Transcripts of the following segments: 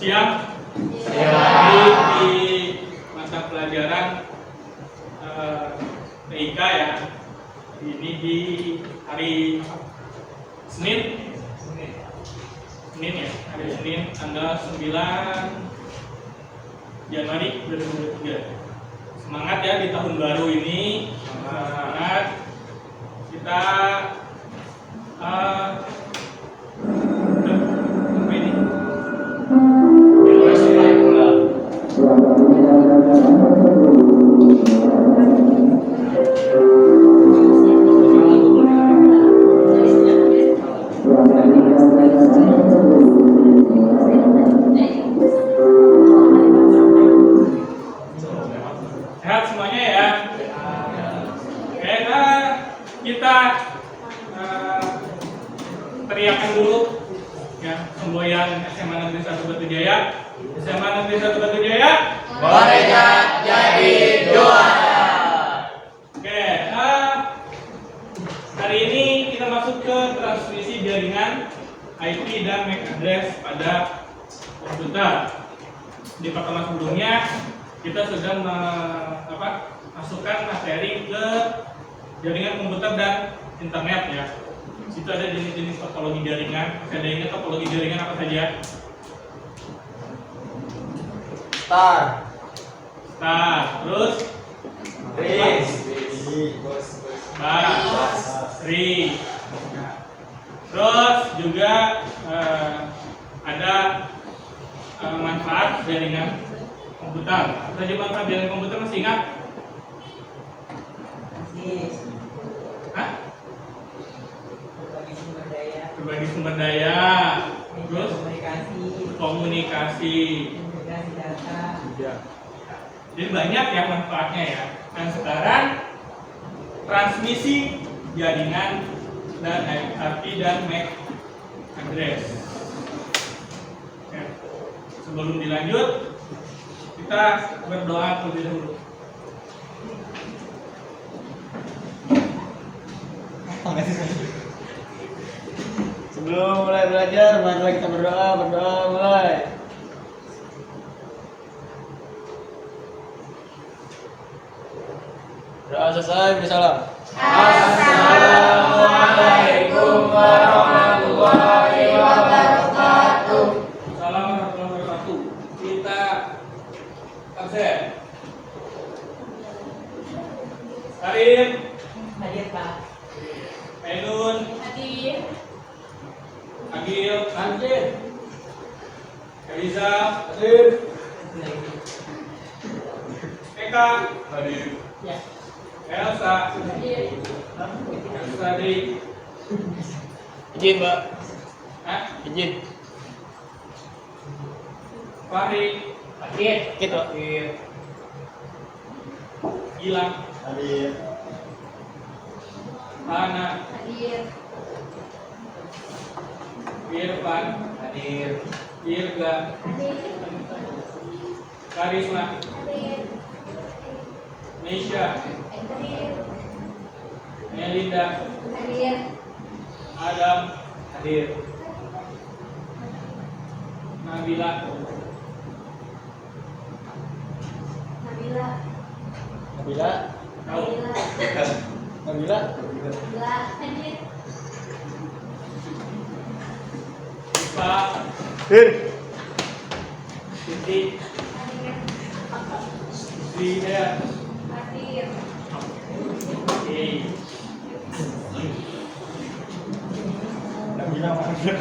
Siap? Di mata pelajaran TIK ya. Ini di hari Senin ya, hari Senin tanggal 9 Januari 2023. Semangat ya di tahun baru ini. Semangat. Kita sehat semuanya ya. Kita teriakan dulu ya semboyan SMA Negeri 1 Batu Jaya. SMA Negeri 1 Batu Jaya, Mereka jadi juara. Oke, hari ini kita masuk ke transmisi jaringan IP dan MAC address pada komputer. Di pertemuan sebelumnya kita sudah masukkan materi ke jaringan komputer dan internet ya. Di situ ada jenis-jenis topologi jaringan. Masih ada ingat topologi jaringan apa saja? Star, Terus Tris, Ri. Terus juga ada manfaat jaringan komputer. Apa saja manfaat jaringan komputer, masih ingat? Hah? Berbagi sumber daya. Terus komunikasi. Jadi banyak ya manfaatnya ya. Dan sekarang transmisi jaringan dan IP dan MAC address. Ya. Sebelum dilanjut, kita berdoa terlebih dahulu. Sebelum mulai belajar, mari kita berdoa mulai. Doa selesai, beri salam. Assalamualaikum warahmatullahi wabarakatuh. Assalamualaikum warahmatullahi wabarakatuh. Kita absen. Karim, Hadir Pak. Ainun, Hadir. Agil, Hadir. Eliza, Hadir. Eka, hadir. Ya. Elsa, Hadir. Tadi, Izin, Mbak. Izin. Fahri, Hadir. Gitu. Gilang, Hadir. Hana, Hadir. Irfan, Hadir. Irga, Karisma, Hadir. Nisha, Hadir. Melinda, Hadir. Adam, Hadir. Nabila, Nabila. Nabila. Tahu, Nabila. Nabila. Hadir. Ipa, Hadir. Siti, Hadir. Zida, Hadir. Oke. Nabila mana?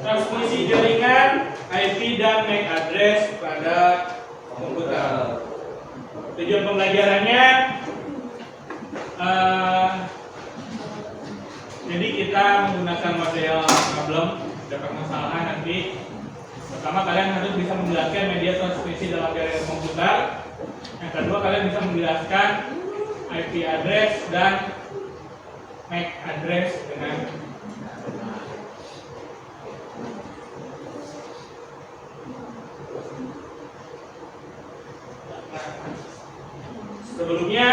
Transmisi jaringan IP dan MAC address pada komputer. Tujuan pembelajarannya jadi kita menggunakan model problem, ada permasalahan nanti. Pertama, kalian harus bisa menjelaskan media transmisi dalam jaringan komputer. Yang kedua, kalian bisa menjelaskan IP address dan MAC address dengan sebelumnya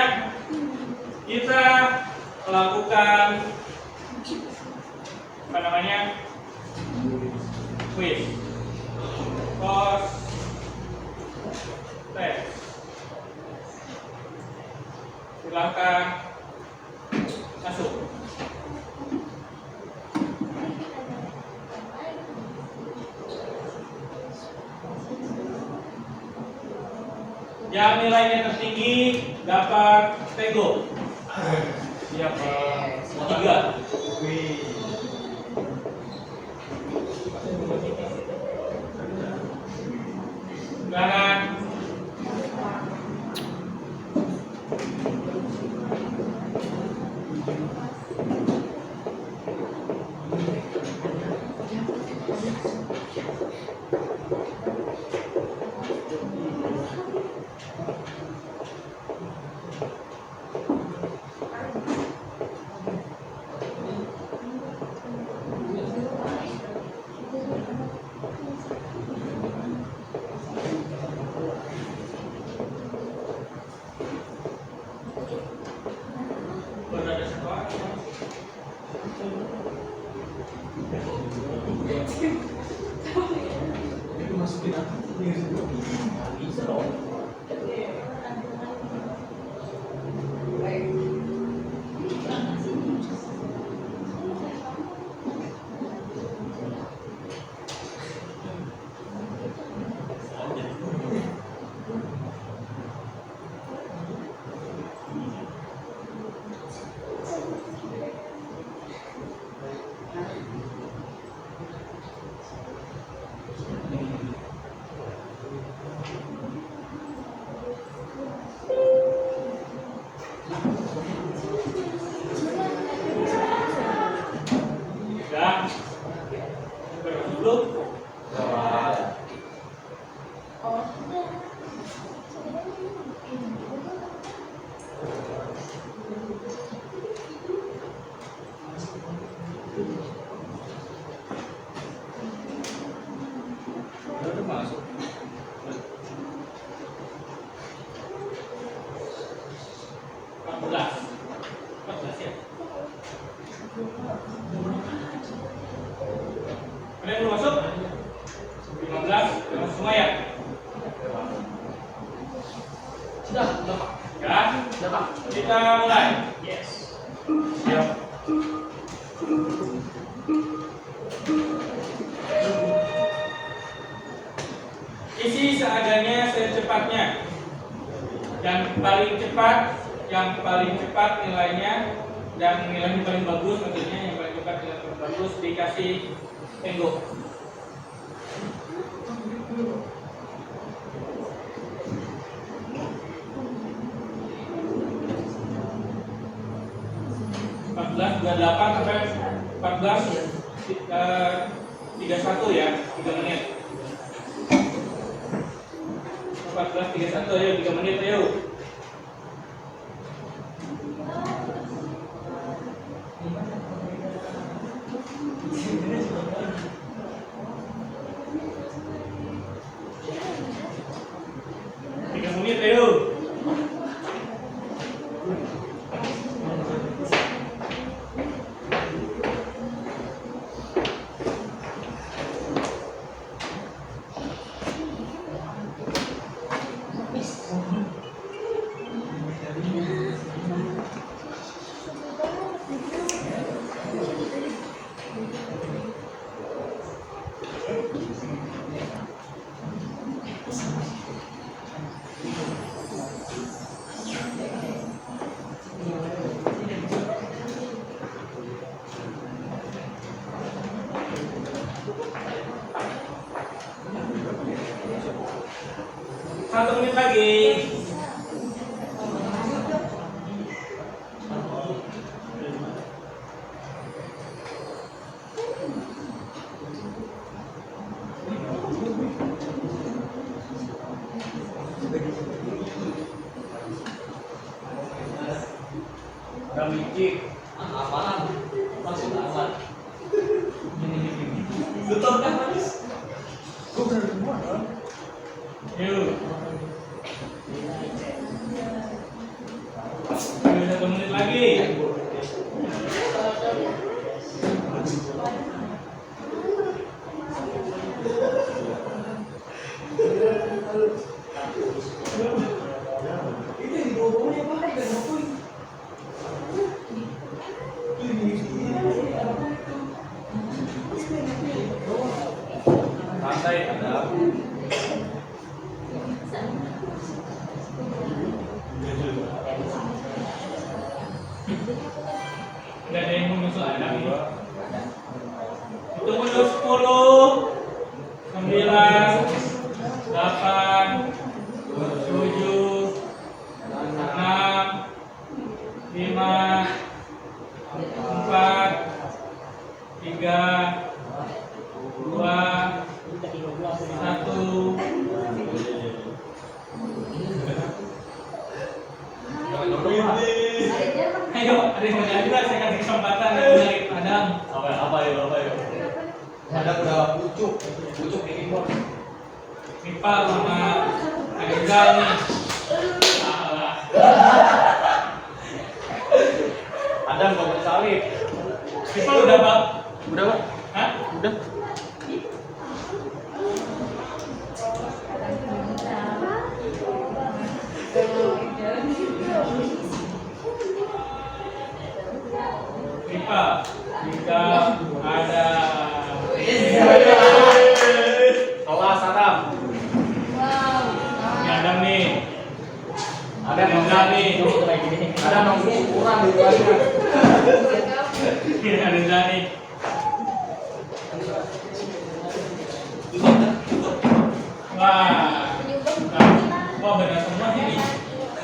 kita lakukan apa namanya quiz kos tes. Silakan masuk. Yang nilainya tertinggi dapat tego. Siap, tiga. Silakan. Berada sekolah. Itu masukin apa? Bisa dong. Sudah. Belum? Udah masuk. 14 ya. Ada yang belum masuk? 15, udah masuk semua ya? Sudah, Pak. Ya? Sudah, Pak. Kita mulai. Yes. Siap. Isi seadanya secepatnya. Yang paling cepat nilainya dan nilainya paling bagus, maksudnya yang paling cepat nilai paling bagus dikasih tenggo. Sampai 31 ya, 3 menit. 14.31 ayo, 3 menit ayo. Satu menit lagi. Udah micik. Apaan? Langsung aman. Tutup kan, Mas? Gue bener semua dong. Yuk. Ayo, 1 menit lagi. Nggak ada yang menyusul Adam ini. Itu mundur 10, 9, 8, 7, 6, 5, 4, 3, 2, 1. Ayo, ada yang mau jadi lah, saya kasih kesempatan dari Adam. Apa ya? Ada udah pucuk di keyboard. Nipal sama Arizal nih. Ada nggak bersalib? Nipal udah Pak? Udah, Pak. Hah? Udah. Nipal, jika ada Kelas Adam. Wow. ini Adam nih, Ada yang Arizal nih, Ada yang kurang di kelasnya. ini Arizal nih. Wah, wah benar semua ini.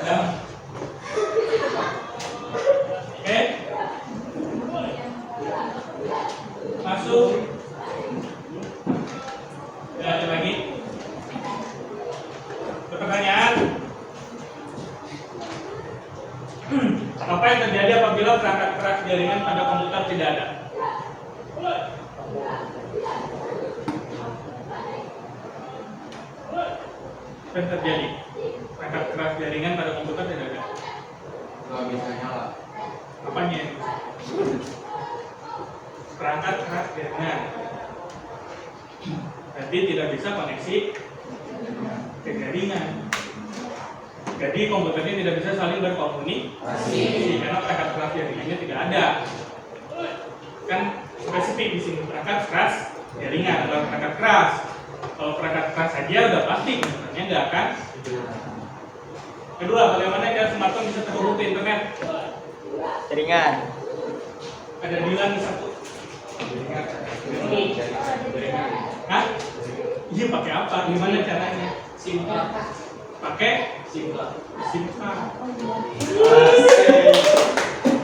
Adam. Oke, masuk. Ada lagi? Pertanyaan. Apa yang terjadi apabila perangkat keras jaringan pada komputer tidak ada? Apa yang terjadi? Perangkat keras jaringan pada komputer tidak ada. Nggak bisa nyala. Apanya itu? Perangkat keras jaringan. Jadi tidak bisa koneksi ke jaringan. Jadi komputernya tidak bisa saling berkomunikasi karena perangkat keras jaringannya tidak ada. Kan spesifik di sini perangkat keras jaringan adalah perangkat keras. Kalau perangkat keras saja udah pasti komputernya nggak akan. Kedua, bagaimana cara smartphone bisa terhubung ke internet? Jaringan. Ada Dilan nih satu. Hah? Iya pakai apa? Gimana caranya? SIM card. Pakai SIM card. SIM card.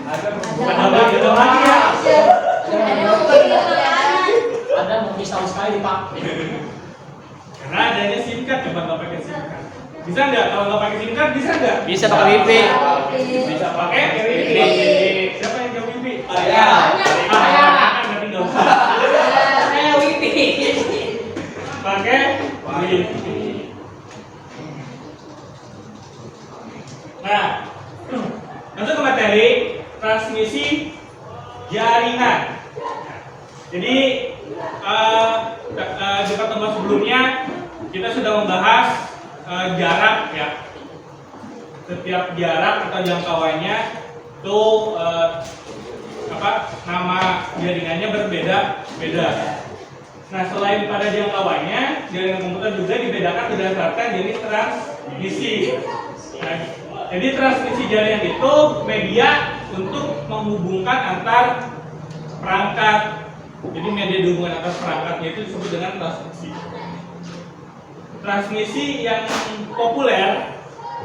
Ada Ada lagi ya? Ada mau misal sekali Pak. Karena adanya SIM card, coba nggak pakai SIM card. Bisa nggak? Kalau nggak pakai SIM card bisa nggak? Bisa pakai wifi. Bisa pakai Wifi. Siapa yang jawab wifi? Saya. Berarti nggak usah. Saya wifi. Pakai wifi. Nah, masuk ke materi transmisi jaringan. Jadi di pertemuan sebelumnya kita sudah membahas jarak ya. Setiap jarak atau jangkauannya itu nama jaringannya berbeda-beda. Nah, selain pada jangkauannya, jaringan komputer juga dibedakan berdasarkan jenis transmisi. Nah, jadi transmisi jaringan itu media untuk menghubungkan antar perangkat. Jadi media hubungan antar perangkatnya itu disebut dengan transmisi. Transmisi yang populer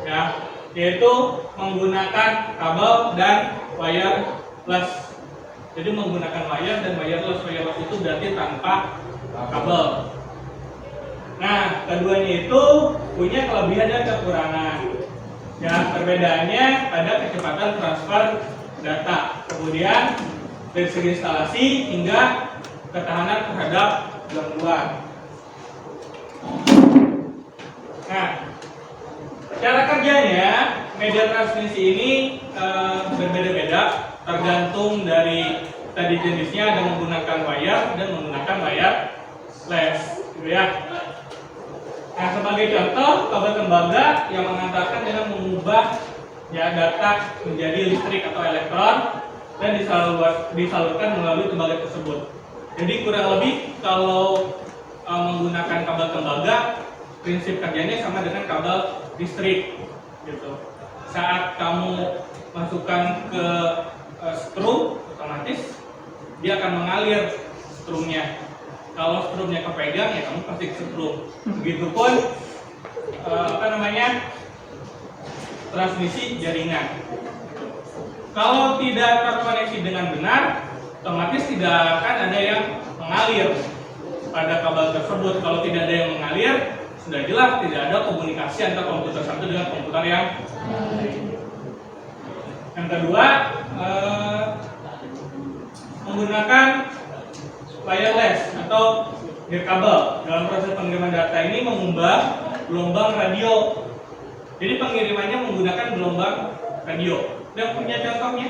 ya, yaitu menggunakan kabel dan wireless. Jadi menggunakan wire dan wireless. Wireless itu berarti tanpa kabel. Nah, keduanya itu punya kelebihan dan kekurangan. Ya, perbedaannya pada kecepatan transfer data. Kemudian dari segi instalasi hingga ketahanan terhadap gangguan. Nah, cara kerjanya media transmisi ini berbeda-beda tergantung dari tadi jenisnya, ada menggunakan wire dan menggunakan wireless, gitu ya. Nah, sebagai contoh, kabel tembaga yang mengantarkan dengan mengubah ya data menjadi listrik atau elektron dan disalurkan melalui tembaga tersebut. Jadi kurang lebih kalau menggunakan kabel tembaga, prinsip kerjanya sama dengan kabel listrik, gitu. Saat kamu masukkan ke akan mengalir strumnya. Kalau strumnya kepegang ya kamu pasti kesetrum. Begitupun transmisi jaringan. Kalau tidak terkoneksi dengan benar, otomatis tidak akan ada yang mengalir pada kabel tersebut. Kalau tidak ada yang mengalir, sudah jelas tidak ada komunikasi antara komputer satu dengan komputer yang lain. Yang kedua, menggunakan wireless atau nirkabel. Dalam proses pengiriman data ini mengubah gelombang radio. Jadi pengirimannya menggunakan gelombang radio. Dan punya contohnya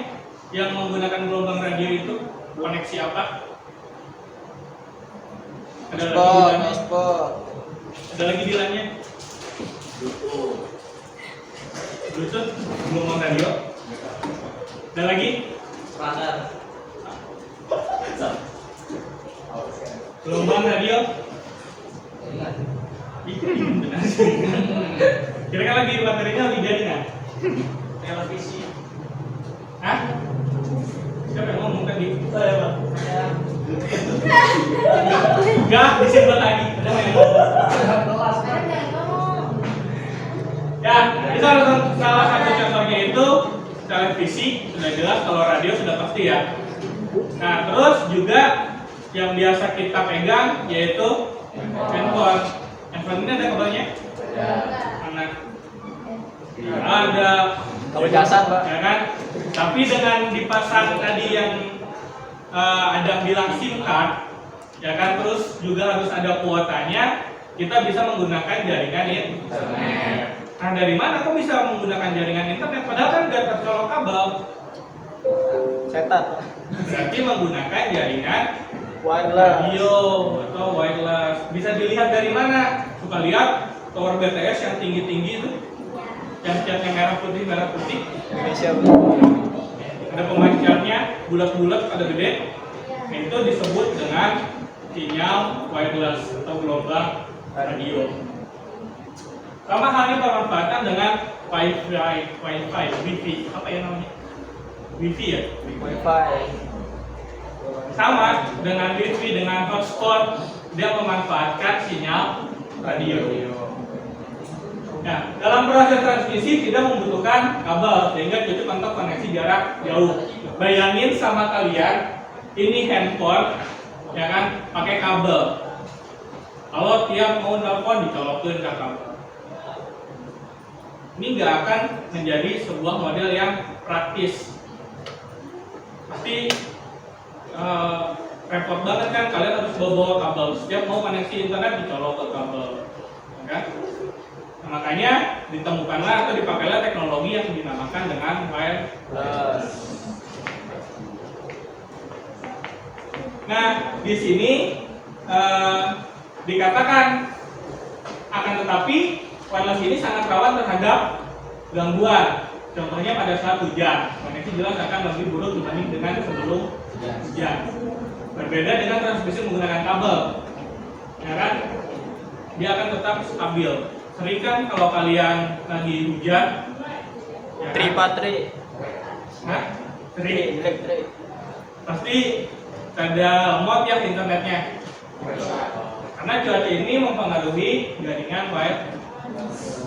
yang menggunakan gelombang radio itu koneksi apa? Ada lagi bilangnya? Ada lagi bilangnya? Bluetooth, gelombang radio. Ada lagi? Radar. Gelombang radio. Benar. Kira-kira lagi materinya lebih jaringan. Televisi. Hah? Siapa yang ngomong tadi? Saya Pak. Enggak, disimpan lagi. Ada yang ngomong. Sekarang jangan ngomong. Ya, itu salah satu contohnya itu televisi, sudah jelas. Kalau radio sudah pasti ya. Nah, terus juga yang biasa kita pegang yaitu handphone. Handphone ini ada kabelnya? Mana? Ada. Kabel casan, Pak. Ya kan? Tapi dengan dipasang tadi yang ada bilang SIM card, ya kan, terus juga harus ada kuotanya, kita bisa menggunakan jaringan internet. Nah, dari mana kok bisa menggunakan jaringan internet? Padahal kan nggak tercolok kabel. Setan, Pak. Berarti menggunakan jaringan Wireless. radio atau wireless. Bisa dilihat dari mana? Suka lihat tower BTS yang tinggi-tinggi itu, yang catnya merah putih. Indonesia. Ada pemancarnya, bulat-bulat, ada gede. Itu disebut dengan sinyal wireless atau gelombang radio. Sama halnya pemanfaatan dengan wifi, apa ya namanya? Wifi ya? Wi-Fi. Sama dengan wifi, dengan hotspot, dia memanfaatkan sinyal radio. Nah, dalam proses transmisi tidak membutuhkan kabel sehingga cocok untuk koneksi jarak jauh. Bayangin sama kalian, ini handphone, ya kan, pakai kabel. Kalau tiap mau nelpon dicolokin ke kabel, ini nggak akan menjadi sebuah model yang praktis. Pasti repot banget kan, kalian harus bawa kabel. Setiap mau koneksi internet dicolok ke kabel, ya kan? Nah, makanya ditemukanlah atau dipakailah teknologi yang dinamakan dengan wireless. Nah, di sini dikatakan akan tetapi wireless ini sangat rawan terhadap gangguan. Contohnya pada saat hujan, koneksi jelas akan lebih buruk dibanding dengan sebelum hujan. Berbeda dengan transmisi menggunakan kabel, ya kan? Dia akan tetap stabil. Sering kan kalau kalian lagi hujan, ya kan? Tripatri. Hah? Sering. Elektrik. Pasti ada lemot ya internetnya. Karena cuaca ini mempengaruhi jaringan wireless.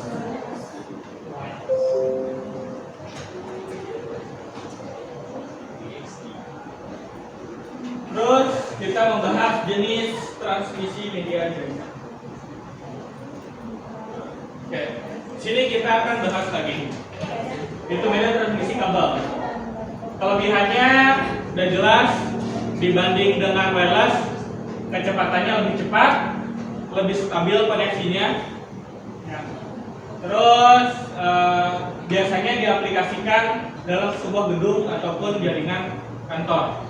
Terus kita membahas jenis transmisi media jaringan. Oke, sini kita akan bahas lagi. Itu media transmisi kabel. Kelebihannya udah jelas, dibanding dengan wireless, kecepatannya lebih cepat, lebih stabil koneksinya. Ya. Terus biasanya diaplikasikan dalam sebuah gedung ataupun jaringan kantor.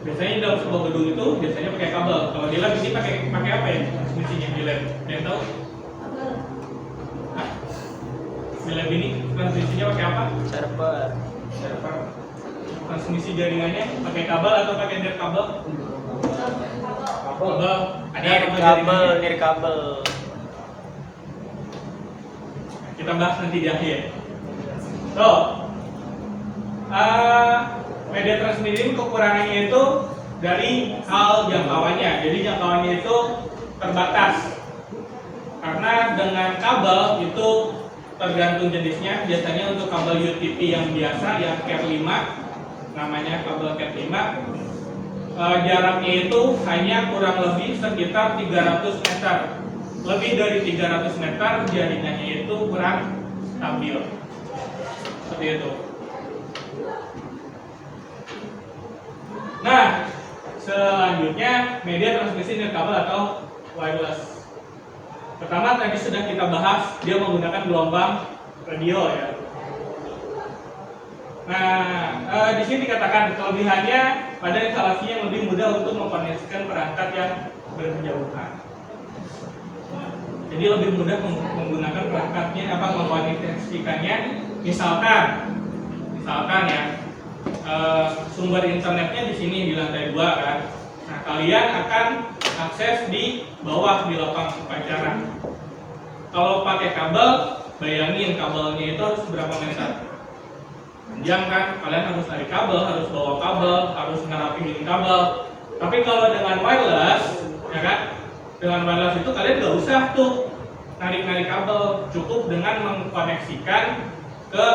Biasanya dalam sebuah gedung itu biasanya pakai kabel. Kalau di lab ini pakai apa ya transmisinya di lab? Ada yang tahu? Hah? Di lab ini transmisinya pakai apa? Server. Server. Transmisi jaringannya pakai kabel atau pakai nirkabel? Kabel. Ada kabel jaringannya. Nirkabel. Kita bahas nanti di akhir. So, media transmisi kekurangannya itu dari hal jangkauannya. Jadi jangkauannya itu terbatas. Karena dengan kabel itu tergantung jenisnya. Biasanya untuk kabel UTP yang biasa yang Cat 5, namanya kabel Cat 5, jaraknya itu hanya kurang lebih sekitar 300 meter. Lebih dari 300 meter jaringannya itu kurang stabil. Seperti itu. Nah, selanjutnya media transmisi nirkabel atau wireless. Pertama tadi sudah kita bahas, dia menggunakan gelombang radio ya. Nah, di sini dikatakan kelebihannya pada instalasi yang lebih mudah untuk mengkoneksikan perangkat yang berjauhan. Jadi lebih mudah menggunakan perangkatnya, mengkoneksikannya. Misalkan ya, sumber internetnya di sini di lantai 2 kan. Nah, kalian akan akses di bawah di lapang upacara. Kalau pakai kabel, bayangin kabelnya itu harus berapa meter? Panjang kan? Kalian harus tarik kabel, harus bawa kabel, harus ngerapiin kabel. Tapi kalau dengan wireless, ya kan? Dengan wireless itu kalian nggak usah tuh narik-narik kabel, cukup dengan mengkoneksikan ke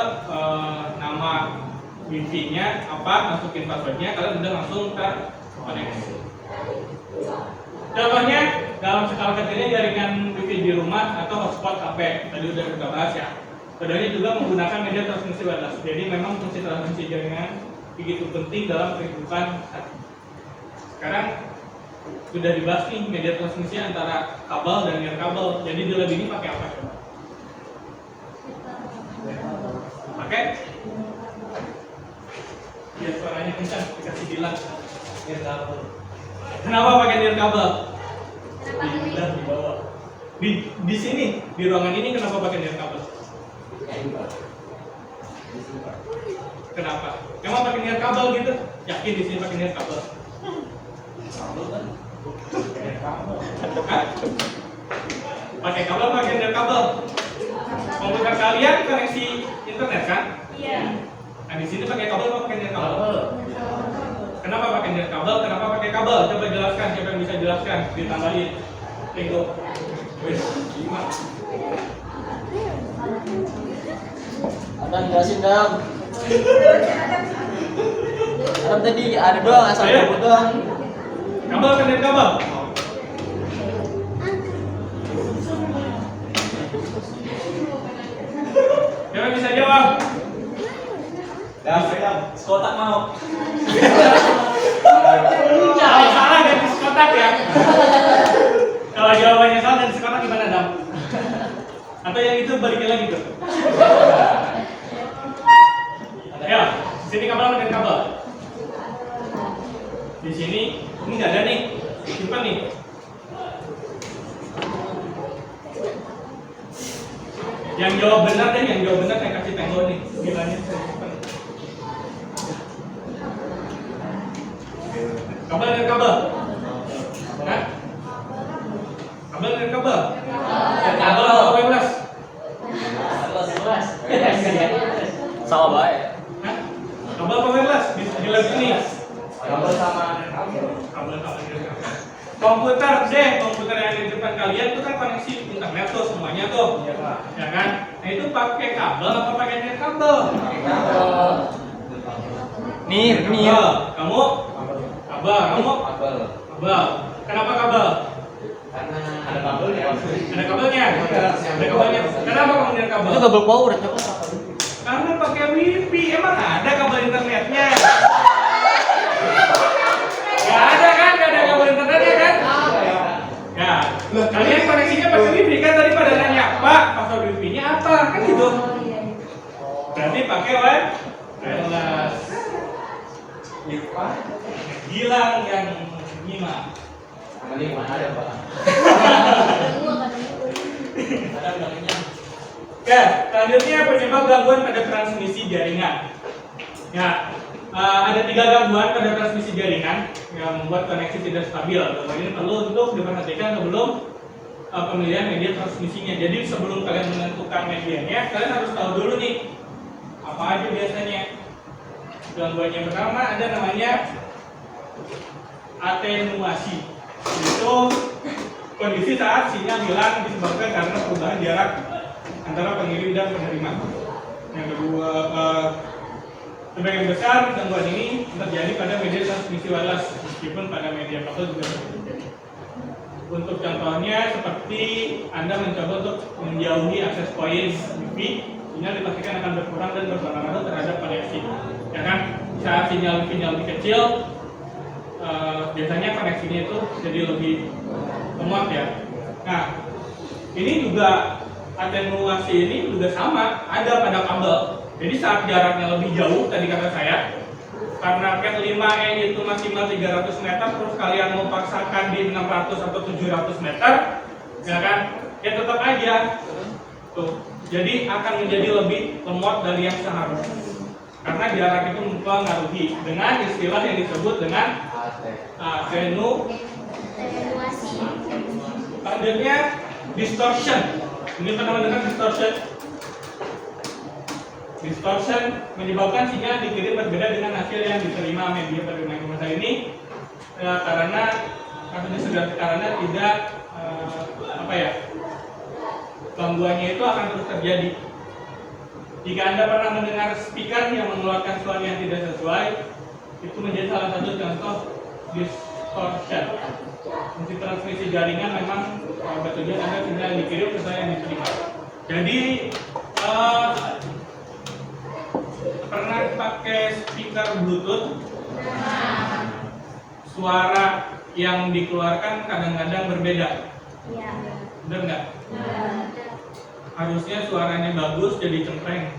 nama wifi-nya masukin passwordnya, kalian udah langsung terkoneksi. Contohnya dalam skala kecilnya jaringan wifi di rumah atau hotspot HP, tadi udah kita bahas ya. Keduanya juga menggunakan media transmisi wireless. Jadi memang fungsi transmisi jaringan begitu penting dalam kehidupan sehari. Sekarang sudah dibahas nih media transmisi antara kabel dan nirkabel. Jadi di lab ini pakai apa coba? Pakai? Biar suaranya kencang, dikasih bilang nirkabel. Kenapa pakai nirkabel? Di bawah. Di sini, di ruangan ini kenapa pakai nirkabel? Kenapa? Emang pakai nirkabel gitu? Yakin di sini pakai nirkabel? Pakai kabel, pakai nirkabel. Komputer kalian koneksi internet kan? Iya. Nah di sini pakai kabel atau pakai nirkabel? Kenapa pakai nirkabel? Kenapa pakai kabel? Coba jelaskan, siapa yang bisa jelaskan? Ditambahin. Tengok. Wih, gimana? Adam jelasin dong. Adam tadi ada doang, asal kabel doang. Kabel kan nirkabel? Siapa bisa jawab? Sekotak mau. Kalau salah ganti sekotak ya. Kalau jawabannya salah ganti sekotak gimana dong? Atau yang itu balikin lagi tuh? Ya, di sini kabel dengan kabel. Di sini ini nggak ada nih, simpan nih. Yang jawab benar deh, yang jawab benar saya kasih tengok nih. Bilangnya saya simpan. Kabel dengan kabel. Hah? Kabel dengan kabel. Kabel atau wireless? Sama baik. Hah? Kabel atau wireless di lab ini? Kabel sama Kabel. Komputer deh, komputer yang ada di depan kalian itu kan koneksi internet tuh semuanya tuh, ya kan? Nah itu pakai kabel apa pakai nirkabel? Nir. Kamu? Kabel. Kamu? Kabel. Kenapa kabel? karena ada kabelnya. Ada kabelnya. Ada kabelnya. Kenapa kamu nirkabel? Itu kabel power, coba. Karena pakai wifi. Emang ada kabel internetnya? Gak ada kan? Gak ada kabel internetnya kan? Ya. Kalian koneksinya pakai wifi kan? Tadi pada nanya, Pak, password wifi-nya apa? Kan gitu. Berarti pakai wireless. Gilang yang nyimak. Ini mana ada Pak? Ada bilangnya. Oke, selanjutnya penyebab gangguan pada transmisi jaringan. Ya, ada 3 gangguan pada transmisi jaringan yang membuat koneksi tidak stabil. Ini perlu untuk diperhatikan sebelum pemilihan media transmisinya. Jadi sebelum kalian menentukan medianya, kalian harus tahu dulu nih apa aja biasanya. Gangguan yang pertama ada namanya atenuasi, yaitu kondisi saat sinyal hilang disebabkan karena perubahan jarak antara pengirim dan penerima. Yang kedua, sebagian besar gangguan ini terjadi pada media transmisi wireless, meskipun pada media kabel juga terjadi. Untuk contohnya, seperti Anda mencoba untuk menjauhi akses poin WiFi, sinyal dipastikan akan berkurang dan berpengaruh terhadap koneksi. Ya kan? Saat sinyal WiFi lebih kecil, biasanya koneksinya itu jadi lebih lemot ya. Nah, ini juga atenuasi ini juga sama, ada pada kabel. Jadi saat jaraknya lebih jauh, tadi kata saya, karena Cat 5e itu maksimal 300 meter, terus kalian mau paksakan di 600 atau 700 meter, ya kan? Ya tetap aja. Tuh. Jadi akan menjadi lebih lemot dari yang seharusnya. Karena jarak itu mempengaruhi dengan istilah yang disebut dengan Atenuasi. Selanjutnya distortion. Ini pernah mendengar distortion? Distortion menyebabkan sinyal dikirim berbeda dengan hasil yang diterima media penerima informasi ini karena tidak gangguannya itu akan terus terjadi. Jika Anda pernah mendengar speaker yang mengeluarkan suara yang tidak sesuai, itu menjadi salah satu contoh distortion. Fungsi transmisi jaringan memang bertujuan agar sinyal yang dikirim sesuai yang diterima. Jadi pernah pakai speaker Bluetooth, suara yang dikeluarkan kadang-kadang berbeda. Iya. Benar nggak? Harusnya suaranya bagus jadi cempreng.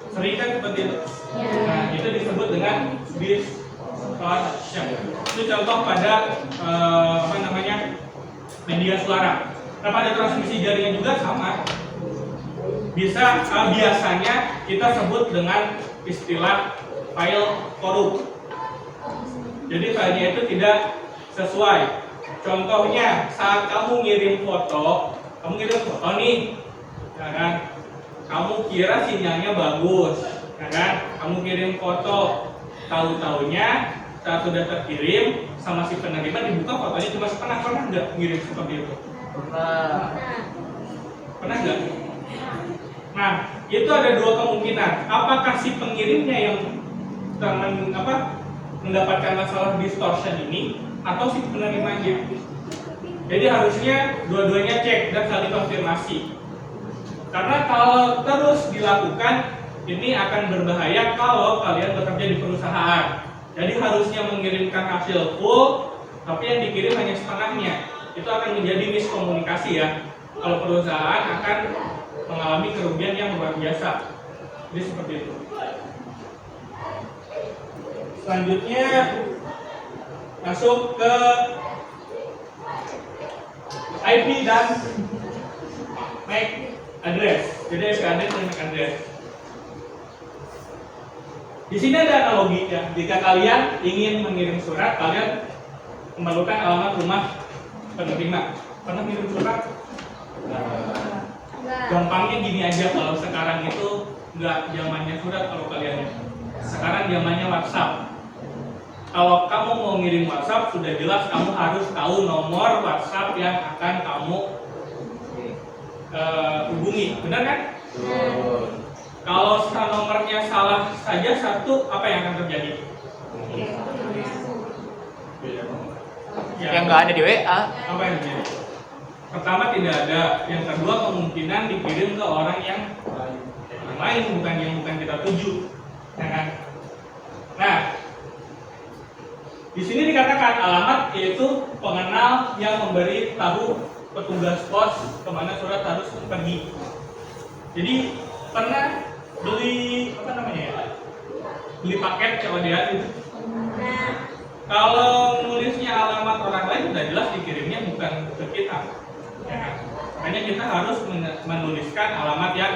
Sering kan seperti itu. Nah, itu disebut dengan distortion. Itu contoh pada media suara. Nah, pada transmisi jaringan juga sama. Biasanya kita sebut dengan istilah file korup. Jadi filenya itu tidak sesuai. Contohnya saat kamu ngirim foto nih, ya kan? Kamu kira sinyalnya bagus, ya kan? Kamu kirim foto, tahu-taunya saat sudah terkirim sama si penerima dibuka fotonya cuma setengah. Pernah nggak ngirim seperti itu? Pernah nggak? Nah, itu ada dua kemungkinan. Apakah si pengirimnya yang mendapatkan masalah distortion ini, atau si penerimanya? Jadi harusnya dua-duanya cek dan saling konfirmasi. Karena kalau terus dilakukan, ini akan berbahaya kalau kalian bekerja di perusahaan. Jadi harusnya mengirimkan hasil full, tapi yang dikirim hanya setengahnya. Itu akan menjadi miskomunikasi ya. Kalau perusahaan akan mengalami kerugian yang luar biasa. Jadi seperti itu. Selanjutnya masuk ke IP dan MAC address. Jadi IP address dan MAC address. Di sini ada analogi ya. Jika kalian ingin mengirim surat, kalian memerlukan alamat rumah penerima. Pernah kirim surat? Gampangnya gini aja, kalau sekarang itu nggak zamannya surat kalau kalian. Sekarang zamannya WhatsApp. Kalau kamu mau ngirim WhatsApp, sudah jelas kamu harus tahu nomor WhatsApp yang akan kamu hubungi, benar kan? Kalau nomornya salah saja satu, apa yang akan terjadi? Yang nggak ada di WA. Apa yang terjadi? Pertama tidak ada, yang kedua kemungkinan dikirim ke orang yang lain, bukan kita tuju, ya kan? Nah, di sini dikatakan alamat yaitu pengenal yang memberi tahu petugas pos kemana surat harus pergi. Jadi pernah beli beli paket COD-an itu. Kalau nulisnya alamat orang lain sudah jelas dikirimnya bukan ke kita. Ya kan? Makanya kita harus menuliskan alamat yang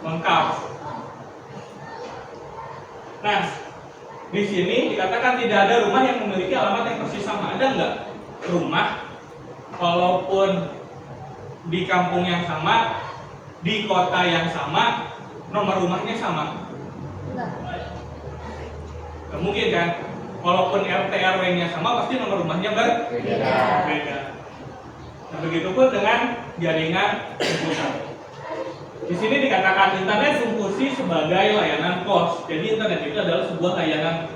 lengkap. Nah, di sini dikatakan tidak ada rumah yang memiliki alamat yang persis sama. Ada nggak rumah, walaupun di kampung yang sama, di kota yang sama, nomor rumahnya sama? Nggak mungkin kan? walaupun RT RW-nya sama, pasti nomor rumahnya berbeda. Nah, begitupun dengan jaringan komputer. Di sini dikatakan internet berfungsi sebagai layanan pos. Jadi internet itu adalah sebuah layanan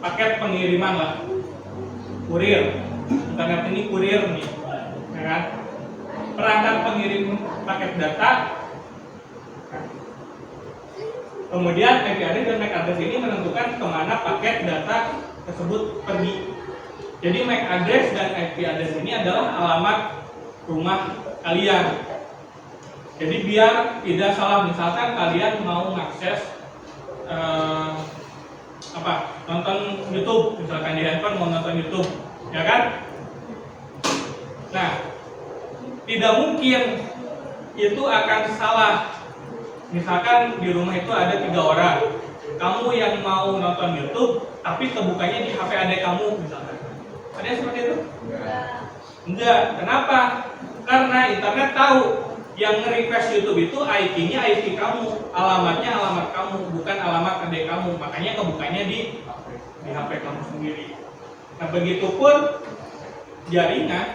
paket pengiriman lah, kurir. Internet ini kurir nih, ya kan? Perangkat pengirim paket data. Kemudian IP address dan MAC address ini menentukan kemana paket data tersebut pergi. Jadi MAC address dan IP address ini adalah alamat rumah kalian. Jadi biar tidak salah, misalkan kalian mau mengakses nonton YouTube, misalkan di handphone mau nonton YouTube, ya kan? Nah, tidak mungkin itu akan salah. Misalkan di rumah itu ada 3 orang, kamu yang mau nonton YouTube, tapi kebukanya di HP adik kamu, misalkan. Ada yang seperti itu? Enggak. Kenapa? Karena internet tahu yang nge-request YouTube itu IP-nya IP kamu, alamatnya alamat kamu, bukan alamat adik kamu. Makanya kebukanya di HP kamu sendiri. Nah, begitupun jaringan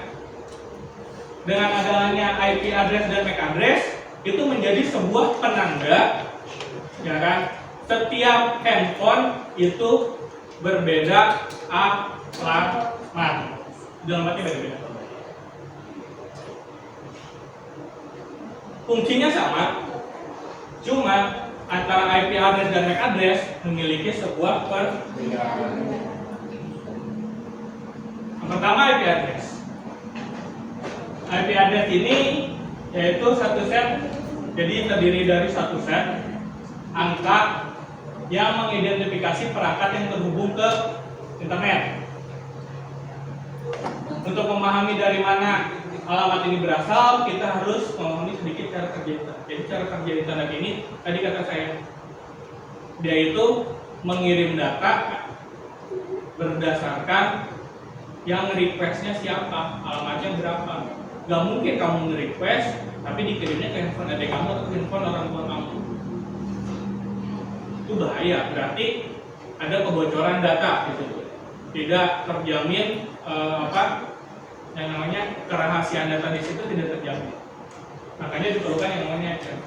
dengan adanya IP address dan MAC address itu menjadi sebuah penanda, ya kan? Setiap handphone itu berbeda alamat, alamatnya beda-beda. Fungsinya sama, cuma antara IP address dan MAC address memiliki sebuah perbedaan. Yang pertama IP address. IP address ini yaitu satu set, jadi terdiri dari satu set angka yang mengidentifikasi perangkat yang terhubung ke internet. Untuk memahami dari mana alamat ini berasal, kita harus memahami sedikit cara kerja internet. Jadi cara kerja internet ini, tadi kata saya, dia itu mengirim data berdasarkan yang requestnya siapa, alamatnya berapa. Gak mungkin kamu nge-request tapi dikirimnya ke handphone adik kamu atau handphone orang tua kamu. Itu bahaya, berarti ada kebocoran data gitu. Tidak terjamin yang namanya kerahasiaan data di situ tidak terjamin. Makanya diperlukan yang namanya ECR.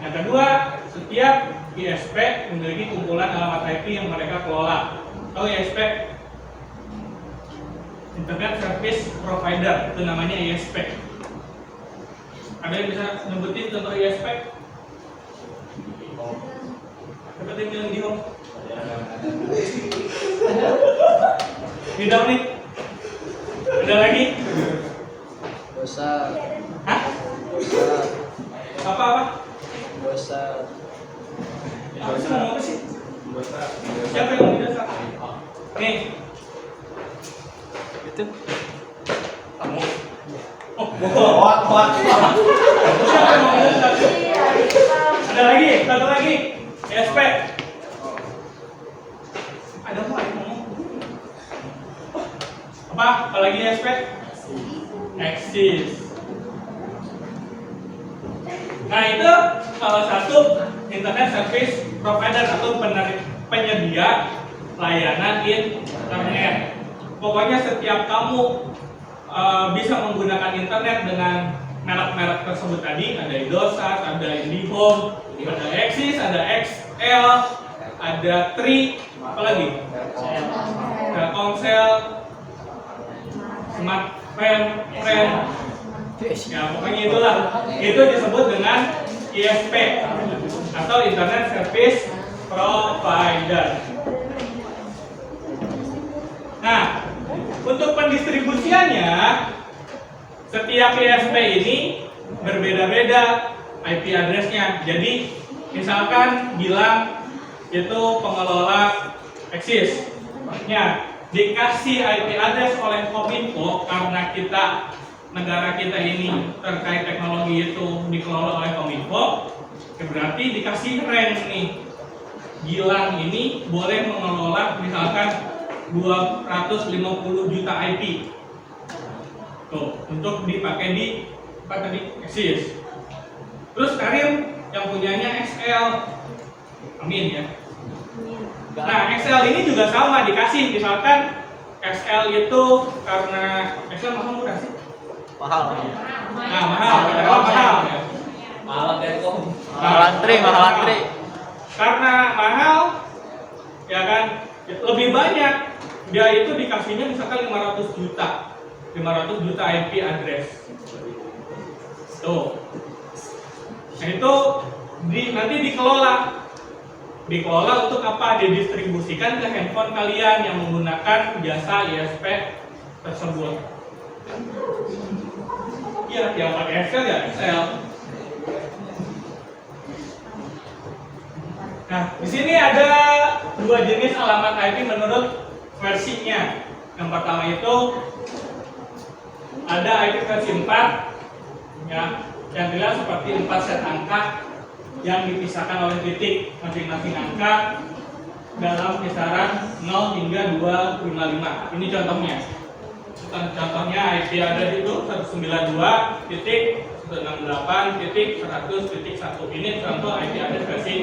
Yang kedua, setiap ISP memiliki kumpulan alamat IP yang mereka kelola. Tahu ISP? Internet Service Provider, itu namanya ISP. Ada yang bisa nyebutin contoh ISP? Seperti yang bilang di home. Tidak nih. Ada lagi? Dosa. Hah? Dosa. Apa? Dosa. Apa sih ngomong apa sih? Siapa yang ngomong dosa? Nih. Itu. Kamu. Oh, Kuat. siapa yang ngomong dosa? Ada lagi? Satu lagi. ISP. Ada apa yang ngomong? Apalagi ISP? Eksis. Nah, itu salah satu internet service provider atau penyedia layanan internet. Pokoknya setiap kamu bisa menggunakan internet dengan merek-merek tersebut tadi, ada Indosat, ada IndiHome, ada Eksis, ada XL, ada Tri, apalagi? Telkomsel, Smartfren, ya pokoknya itulah. Itu disebut dengan ISP atau Internet Service Provider. Nah, untuk pendistribusiannya, setiap ISP ini berbeda-beda IP address-nya. Jadi, misalkan bilang itu pengelola Eksis, dikasih IP address oleh Kominfo karena negara kita ini terkait teknologi itu dikelola oleh Kominfo, berarti dikasih range nih. Gilang ini boleh mengelola misalkan 250 juta IP. Tuh, untuk dipakai di apa tadi? Eksis. Terus Karim yang punyanya XL. Amin ya. Nah, XL ini juga sama dikasih, misalkan XL itu karena XL mahal murah sih. Mahal. Nah, mahal, katakanlah mahal. Mahal Telkom. Mahal antri. Karena mahal, ya kan, lebih banyak. Dia itu dikasihnya misalkan 500 juta IP address. Tuh. Nah itu nanti dikelola untuk apa? Didistribusikan ke handphone kalian yang menggunakan jasa ISP tersebut. Iya, yang pakai Excel ya Excel. Nah, di sini ada dua jenis alamat IP menurut versinya. Yang pertama itu ada IP versi 4 ya, yang dilihat seperti 4 set angka yang dipisahkan oleh titik, masing-masing angka dalam kisaran 0 hingga 255. Ini contohnya. Contohnya IP address itu 192.168.100.1. Ini contoh IP address versi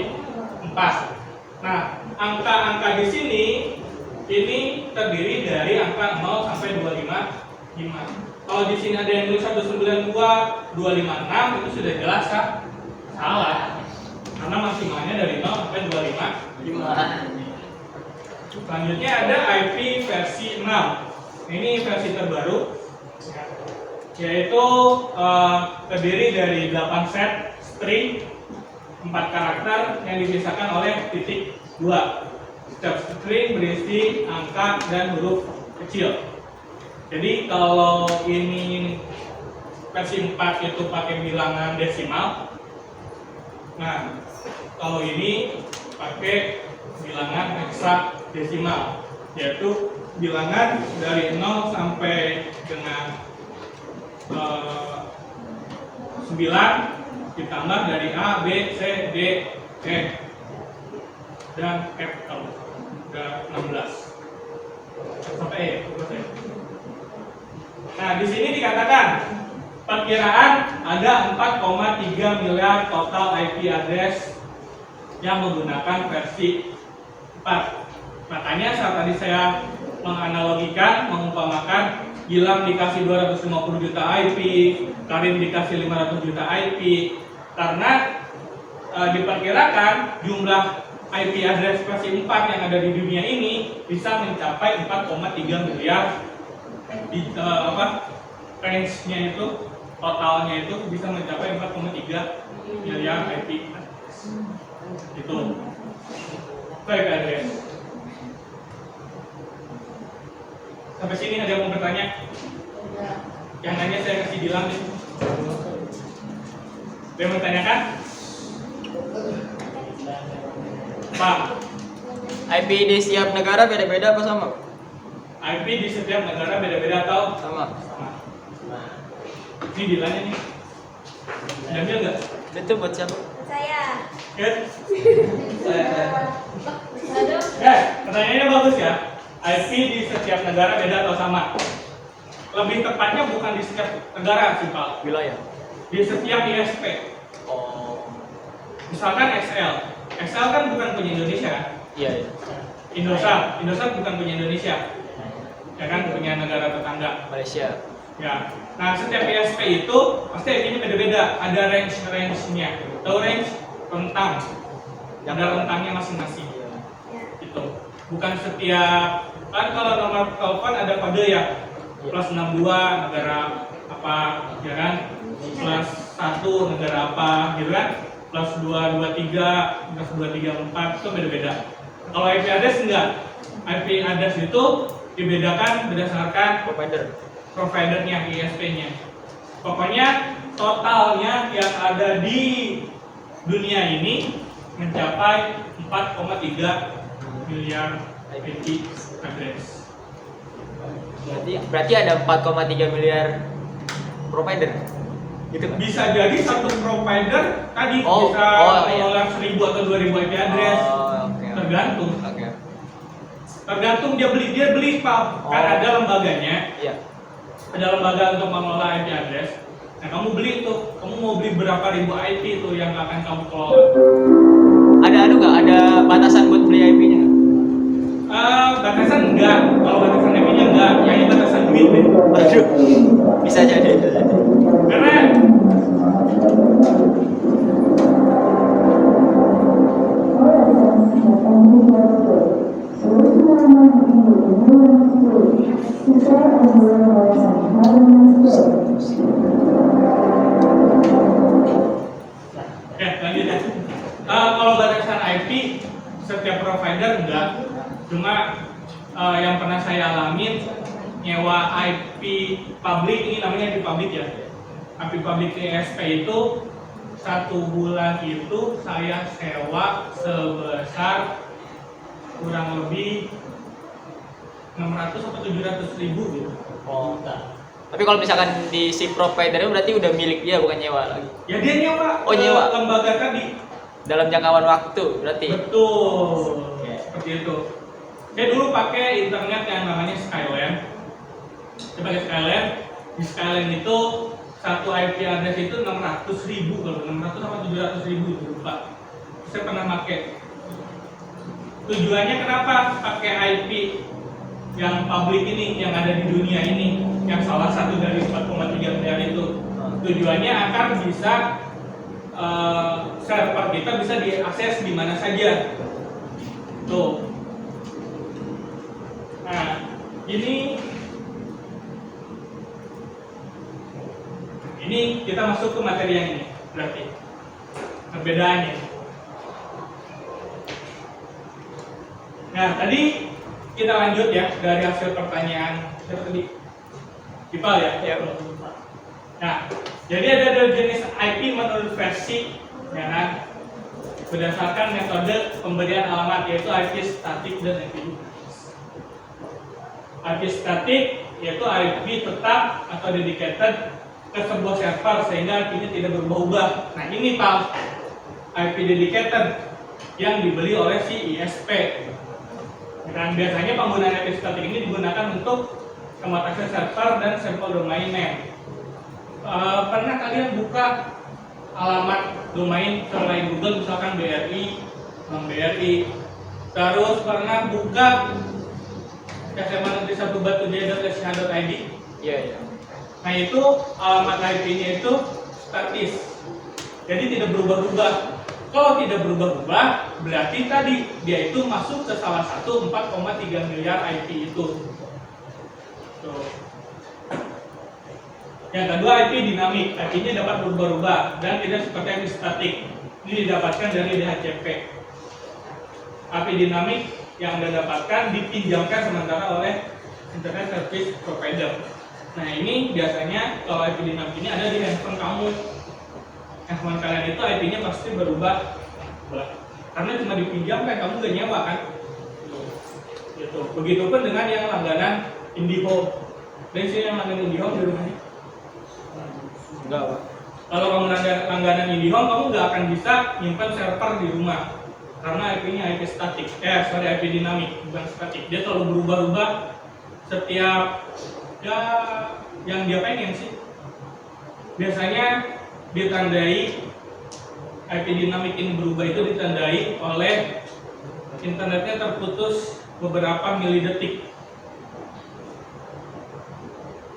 4. Nah, angka-angka di sini ini terdiri dari angka 0 sampai 255. Kalau di sini ada yang tulis 192.256 itu sudah jelas kan? Salah. Karena maksimalnya dari 0 sampai 255. Selanjutnya ada IP versi 6. Ini versi terbaru, yaitu terdiri dari 8 set string 4 karakter yang dipisahkan oleh titik 2. Setiap string berisi angka dan huruf kecil. Jadi kalau ini versi 4 itu pakai bilangan desimal. Nah, kalau ini pakai bilangan heksadesimal, yaitu bilangan dari 0 sampai dengan 9 ditambah dari A, B, C, D, E dan F kalau udah 16 sampai E. Nah, di sini dikatakan perkiraan ada 4,3 miliar total IP address yang menggunakan versi 4. Makanya saat tadi saya menganalogikan, mengumpamakan Gilang dikasih 250 juta IP, Karim dikasih 500 juta IP, karena diperkirakan jumlah IP address versi 4 yang ada di dunia ini bisa mencapai 4,3 miliar. Range-nya itu, totalnya itu bisa mencapai 4,3 miliar IP. Itu IP address. Sampai sini ada yang mau bertanya? Yang nanya saya kasih bilang nih. Ada yang mau tanyakan? Pak, IP di setiap negara beda-beda apa sama? IP di setiap negara beda-beda atau Sama. sama? Ini bilangnya nih. Jamil nggak? Itu buat siapa? Saya. Good. Aduh. Pertanyaannya bagus ya. IP di setiap negara beda atau sama? Lebih tepatnya bukan di setiap negara sih Pak. Wilayah. Di setiap ISP. Oh. Misalkan XL. XL kan bukan punya Indonesia kan? Iya. Indosat bukan punya Indonesia. Ya kan, punya negara tetangga. Malaysia. Ya. Nah, setiap ISP itu pasti IP-nya beda-beda. Ada range-nya. Tahu range? Rentang. Ada rentangnya masing-masing. Itu. Bukan setiap, kan kalau nomor telepon ada kode ya. Plus 62 negara apa, ya kan? Plus 1 negara apa, gitu kan? Plus 223, plus 234 itu beda-beda. Kalau IP address enggak. IP address itu dibedakan berdasarkan providernya, ISP-nya. Pokoknya totalnya yang ada di dunia ini mencapai 4,3 miliar IP address. Berarti ada 4,3 miliar provider. Gitu kan? Bisa jadi satu provider tadi Oh, bisa iya. mengelola 1000 atau 2000 IP address. Okay. Tergantung. Okay. Tergantung dia beli Pak. Kan Oh. ada lembaganya. Iya. Ada lembaga untuk mengelola IP address. Nah, kamu beli itu. Kamu mau beli berapa ribu IP itu yang akan kamu kelola? Ada nggak? Ada batasan buat beli IP? enggak. Kalau batasan IP-nya enggak, yang ini batasan duit deh. Waduh, bisa jadi. Karena oke, lanjut ya. Kalau batasan IP setiap provider enggak. Cuma yang pernah saya alamin nyewa IP public, ini namanya IP public ya. IP public ISP itu 1 bulan itu saya sewa sebesar kurang lebih 600 atau 700 ribu gitu. Oh, tapi kalau misalkan di si providernya berarti udah milik dia, bukan nyewa lagi. Ya dia nyewa Oh, ke nyewa. lembaga tadi. Dalam jangkauan waktu berarti. Betul. Oke. Seperti itu. Saya dulu pakai internet yang namanya Skyline. Saya pakai Skyline. Di Skyline itu satu IP address itu 600 ribu, kalau 600 sama 700 ribu itu lupa. Saya pernah pakai. Tujuannya kenapa pakai IP yang publik ini, yang ada di dunia ini, yang salah satu dari 4,3 miliar itu? Tujuannya akan bisa server kita bisa diakses di mana saja. Tuh. Nah, ini kita masuk ke materi yang ini, berarti perbedaannya. Nah, tadi kita lanjut ya dari hasil pertanyaan siapa tadi? Ipal ya? Ya. Nah, jadi ada dua jenis IP menurut versi, ya kan? Berdasarkan metode pemberian alamat, yaitu IP statik dan IP dinamis. IP statik yaitu IP tetap atau dedicated ke sebuah server sehingga IP-nya tidak berubah-ubah. Nah, ini Pak, IP dedicated yang dibeli oleh si ISP. Dan biasanya penggunaan IP statik ini digunakan untuk pembatasan server dan sampel domain name. Pernah kalian buka alamat domain selain Google, misalkan BRI, Bank BRI, terus pernah buka SMA Negeri 1 Batujaya.sh.id? Iya, iya. Nah, itu alamat IP-nya itu statis, jadi tidak berubah-ubah. Kalau tidak berubah-ubah, berarti tadi dia itu masuk ke salah satu 4,3 miliar IP itu. Tuh. Yang kedua, IP dinamik, IP-nya dapat berubah-ubah dan tidak seperti IP statik. Ini didapatkan dari DHCP. IP dinamik yang Anda dapatkan dipinjamkan sementara oleh Internet Service Provider. Nah, ini biasanya kalau IP dinamik ini ada di handphone kamu. Handphone kalian itu IP-nya pasti berubah. Karena cuma dipinjamkan, kamu gak nyewa kan? Gitu. Begitupun dengan yang langganan IndiHome. Dan sini yang langganan IndiHome di rumahnya. Enggak, Pak. Kalau kamu langganan IndiHome, kamu nggak akan bisa nyimpan server di rumah karena IP-nya IP statik. IP dinamik, bukan statik. Dia selalu berubah-ubah setiap ya yang dia pengen sih. Biasanya ditandai IP dinamik ini berubah itu ditandai oleh internetnya terputus beberapa milidetik.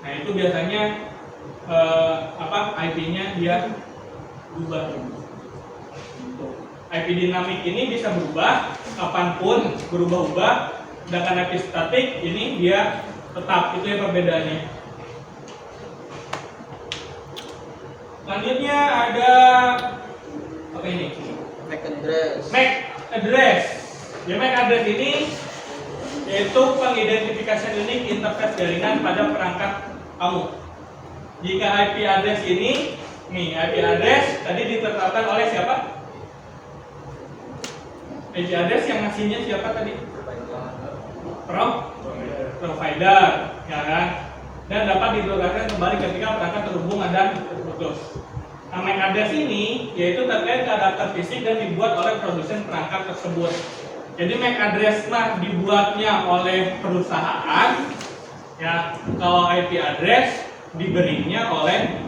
Nah, itu biasanya IP-nya dia berubah. IP dinamik ini bisa berubah kapanpun, berubah-ubah. Sedangkan IP statik ini dia tetap, itu yang perbedaannya. Selanjutnya ada apa ini? MAC address. MAC address. Ya, MAC address ini yaitu pengidentifikasian unik interface jaringan pada perangkat kamu. Jika IP address ini, nih IP address tadi ditetapkan oleh siapa? IP address yang ngasihnya siapa tadi? Provider, ya kan? Dan dapat didobrakkan kembali ketika perangkat terhubung dan terputus. Nah, MAC address ini yaitu terkait karakter fisik dan dibuat oleh produsen perangkat tersebut. Jadi MAC address mah dibuatnya oleh perusahaan, ya. Kalau IP address diberinya oleh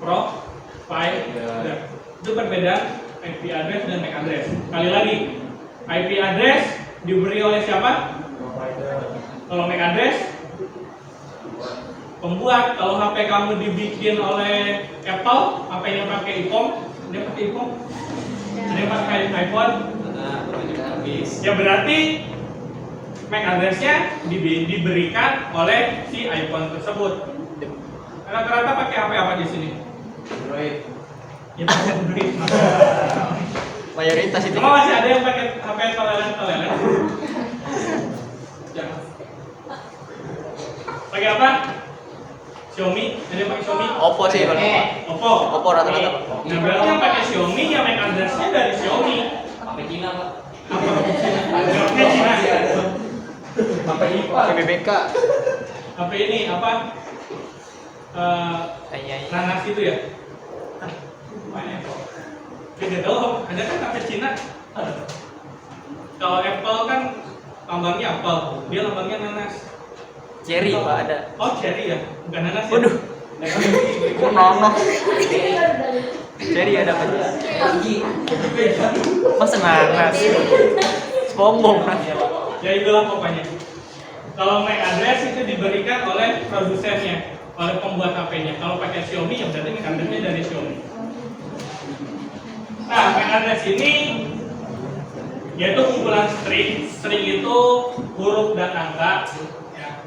provider. Itu perbedaan IP address dan MAC address. Sekali lagi, IP address diberi oleh siapa? Kalau MAC address pembuat. Kalau HP kamu dibikin oleh Apple, HP-nya pakai iPhone, dia pakai iPhone, dia pakai iPhone. Ya berarti MAC address-nya diberikan oleh si iPhone tersebut. Rata-rata pakai HP apa di sini? Android. Ya pakai Android. Mayoritas itu. Cuma masih ada yang pakai HP toleran. Jangan. Pakai apa? Xiaomi. Ada yang pakai Xiaomi? Oppo sih paling. Oppo. Oppo rata-rata. Nah berarti yang pakai Xiaomi yang MAC address-nya dari Xiaomi. Apa Cina, Pak? Apa? Jawabnya Cina. Apa IPA? BBK. HP ini apa? Nanas itu ya? Mana? Tidak tahu. Ada kan HP Cina? Kalau Apple kan lambangnya Apple, dia lambangnya nanas. Cherry Pak ada. Oh cherry ya, bukan nanas ya? Waduh. Kok nono? Cherry ada apa? Masa nanas? Sombong kan? Ya itulah pokoknya. Kalau MAC address itu diberikan oleh produsennya, oleh pembuat HP-nya. Kalau pakai Xiaomi ya berarti MAC address-nya dari Xiaomi. Nah, MAC address ini yaitu kumpulan string. String itu huruf dan angka. Ya.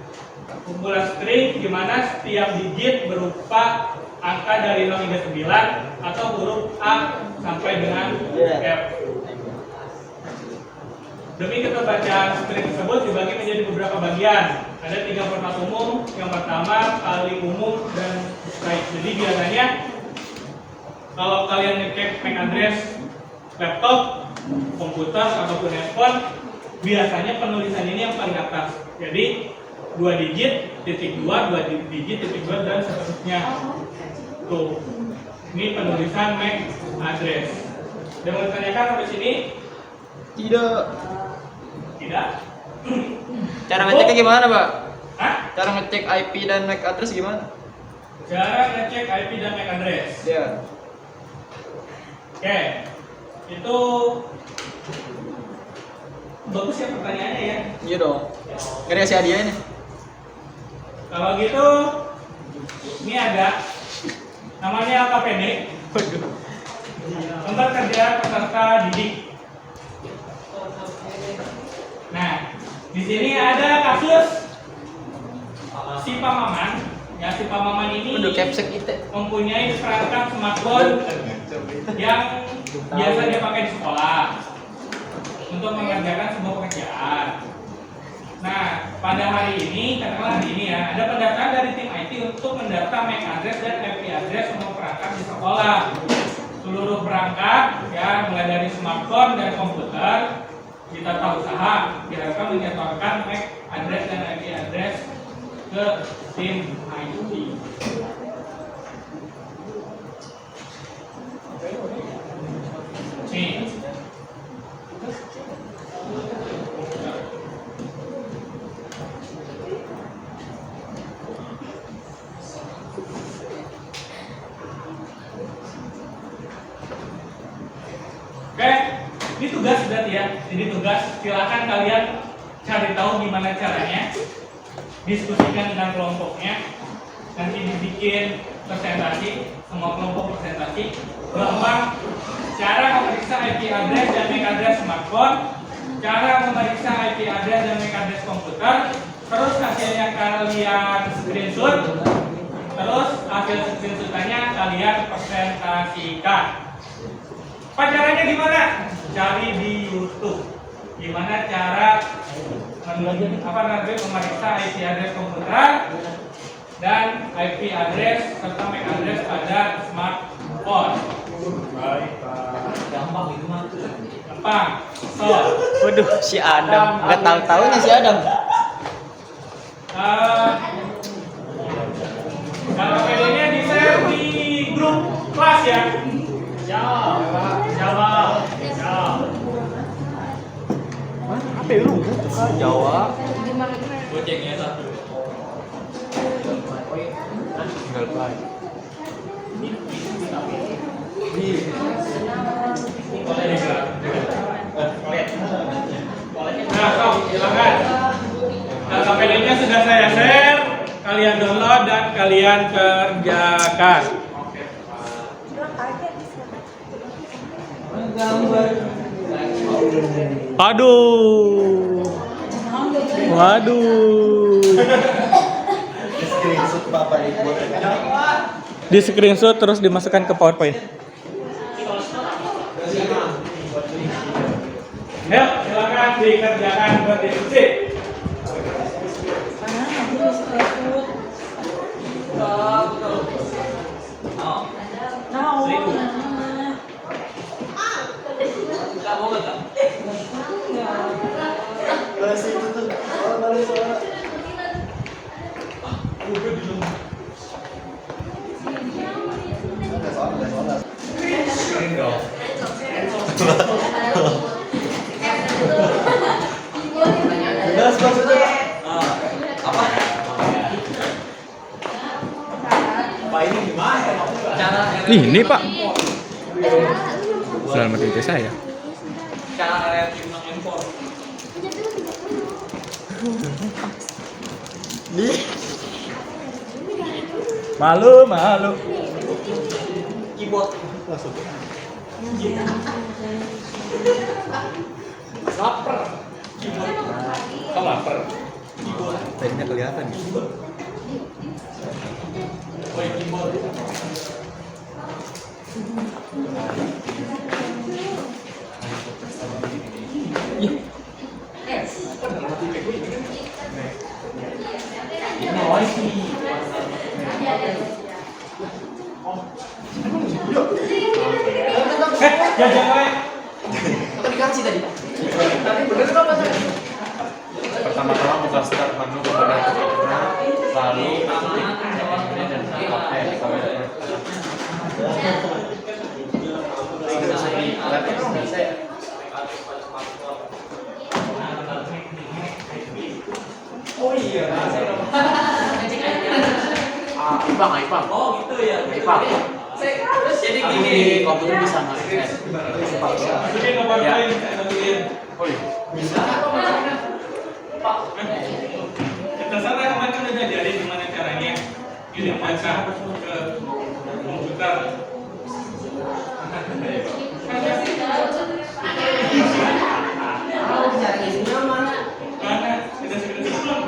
Kumpulan string di mana setiap digit berupa angka dari 0 hingga 9 atau huruf A sampai dengan F. Demi keterbacaan string tersebut dibagi menjadi beberapa bagian. Ada 3 format umum. Yang pertama paling umum dan baik. Jadi biasanya kalau kalian ngecek MAC address laptop, komputer ataupun handphone, biasanya penulisan ini yang paling atas. Jadi 2 digit, titik 2, 2 digit, titik 2 dan seterusnya. Tuh. Ini penulisan MAC address. Ada mau ditanyakan sampai sini? Tidak. Tidak. Cara ngeceknya gimana, Pak? Hah? Cara ngecek IP dan MAC address gimana? Cara ngecek IP dan MAC address. Ya. Oke. Itu bagus ya pertanyaannya ya. Iya dong. Gak dikasih hadiah ini. Kalau gitu ini ada namanya LKPD. Waduh. Tempat kerja peserta didik. Nah, di sini ada kasus si Pak Maman. Ya, si Pak Maman ini Waduh, capsek itu. mempunyai perangkat smartphone yang biasa dia pakai di sekolah untuk mengerjakan sebuah pekerjaan. Nah, pada hari ini, katakanlah hari ini ya, ada pendaftaran dari tim IT untuk mendata MAC address dan IP address semua perangkat di sekolah. Seluruh perangkat, ya, mulai dari smartphone dan komputer, di tata usaha, diharapkan menyetorkan MAC address dan IP address ke tim IT. Nih. Oke, ini tugas berarti ya. Jadi tugas, silakan kalian cari tahu gimana caranya, diskusikan dengan kelompoknya, nanti dibikin presentasi, semua kelompok presentasi bahwa cara memeriksa IP address dan MAC address smartphone, cara memeriksa IP address dan MAC address komputer, terus hasilnya kalian screenshot, terus hasil screenshotannya kalian presentasikan. Caranya gimana? Cari di YouTube. Gimana cara memeriksa IP address komputer dan IP address serta MAC address pada smartphone. Gampang itu mah. Gampang. So, Waduh, si Adam. Gak tahu-taunya si Adam. kalau PD-nya di-share di grup kelas ya. Jawab. Apa lu? Jawab. Gojeknya satu. Tinggal play. Nah, sok, silakan. Nah, KPD-nya sudah saya share, kalian download dan kalian kerjakan. Aduh. Waduh. Screenshot Bapak Ibu. Di screenshot terus dimasukkan ke PowerPoint. Ayo, silakan dikerjakan berdiskusi. Ini Pak. Selamat itu saya. Malu. Keyboard. Langsung. Lapar. Kau lapar. Tadinya kelihatan nih. Pertama-tama buka start menu kepada peserta, lalu oh iya, Ipang. Oh gitu ya, Ipang. Jadi gini, komputer bisa nge-edit. Masukin ke PowerPoint, Oh iya. Bisa. Terserah kemarin kan udah diajarin gimana caranya kirim data ke komputer.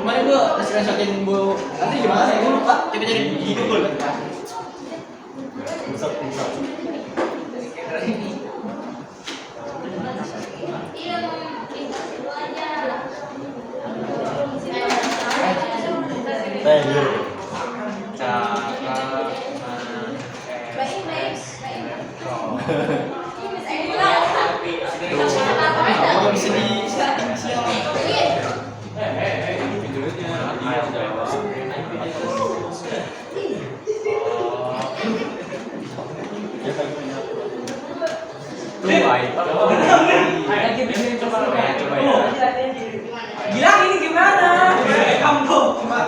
Kemarin gua screenshotin Bu. Nanti gimana ya? Gua lupa. Coba jadi gini dulu. Bisa di setting lagi bikin coba ya. Gila ini gimana? Kamu coba.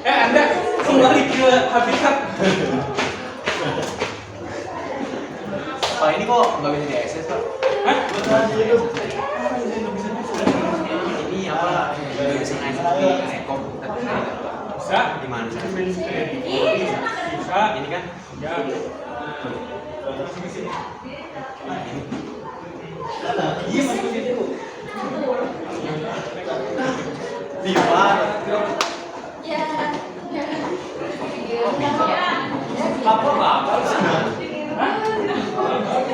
Anda kembali ke habitat. Pak ini kok nggak bisa diakses Pak? Hah? Ini apa? Nggak bisa naik komputer. Bisa? Di mana? Bisa. Ini kan? Ya. Iya, masuk ke situ. Di mana? Lapor lah.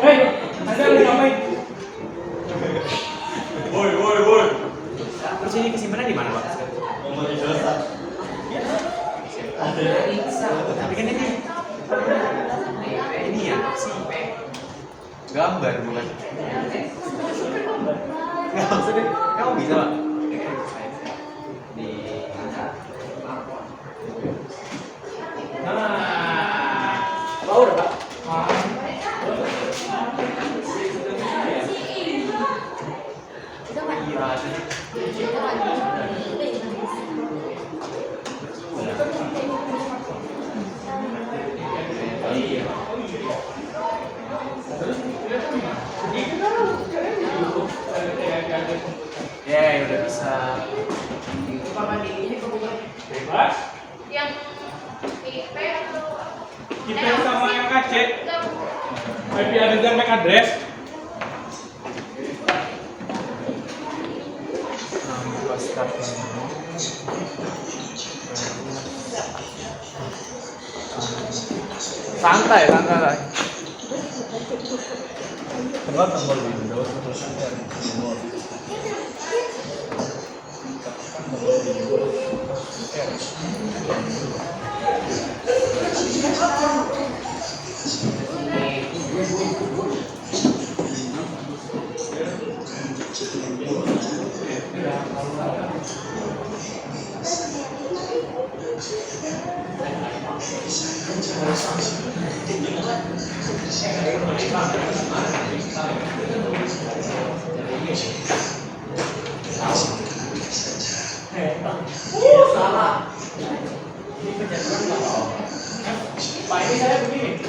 Hei, Anda lagi ngapain? Woi. Terus ini kesimpanannya di mana Pak? Tapi kan ini ya sih. Gambar bukan. Nggak usah deh. Kamu bisa pak? Di Nah, udah pak. Itu kan. iya sih. Itu kan. Ya udah bisa. bebas. Yang IP atau Kita sama MKC, IP address dan MAC address. Santai, santai. Kenapa tanggal Windows terus Pak ini saya begini.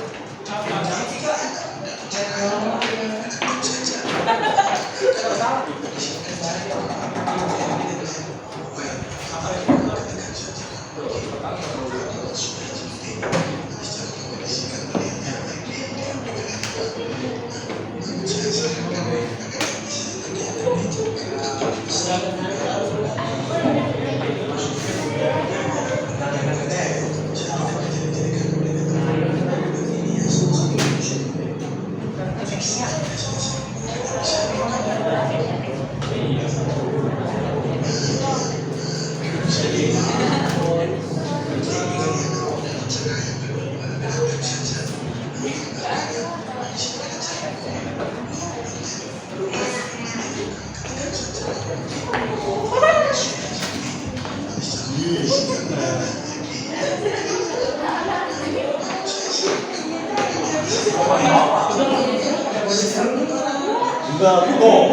enggak kok.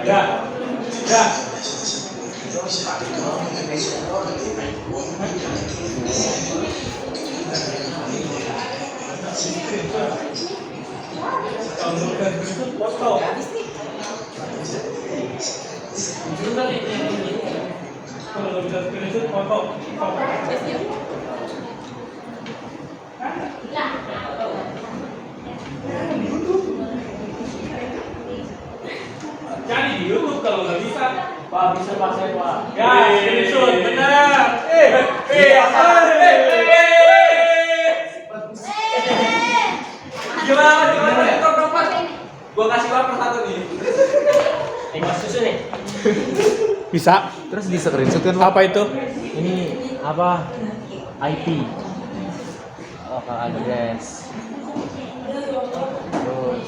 Ya, ya. Foto. Kalau bisa screenshot foto. Cari di YouTube kalau nggak bisa. Pak bisa pak saya pak. Ya, screenshot benar. Gimana? Top. Gua kasih wafer satu nih. Mas susu nih. Bisa. Terus di screenshot kan Apa itu? ini apa? IP. Local address. Terus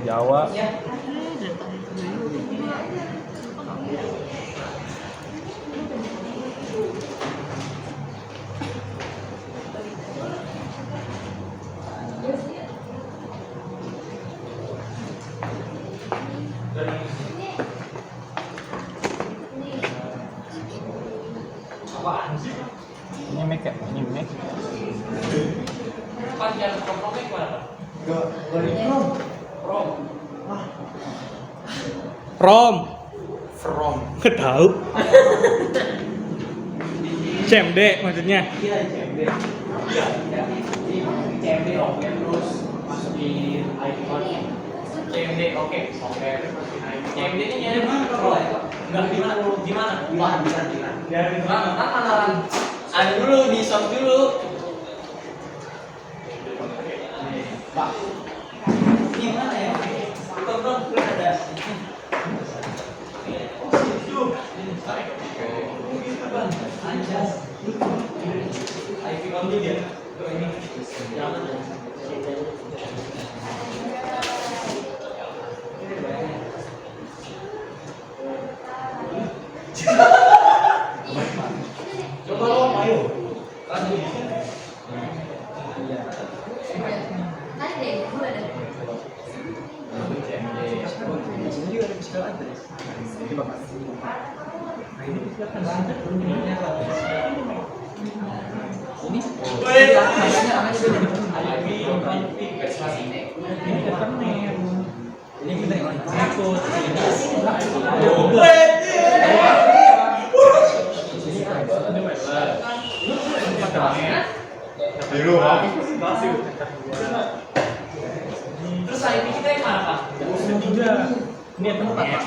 Jawa. Ini Mac ya? Ini Mac. Panjang kompromi mana? Enggak, dari Chrome. Rom. From. Nggak tahu. CMD maksudnya. Iya CMD. Iya. CMD oke terus masukin icon. CMD oke. CMD ini nyari mana kalau itu? Enggak gimana? Dari Kan mana ada dulu di shop dulu. Pak. Ini mana ya? Bang, ada. Anjas. IP kamu dia. Ini. Jangan. Coba lo ayo. Tadi deh, gue ada. Ini bener yang mana? Ikut. Biru, Terus IP kita yang mana, Pak? Tiga. Ini yang tempat Pak.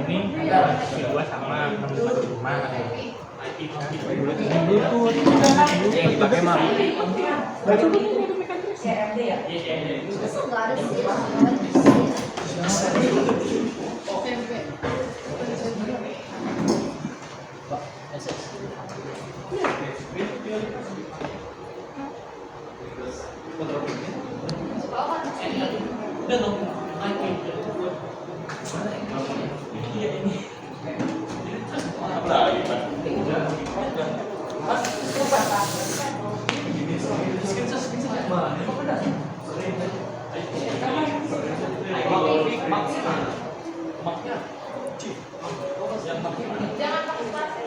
Ini merah. Ini dua sama 645. Yang dipakai mah. CRD ya? Masa nggak ada sih? Udah dong. Jangan pakai plastik.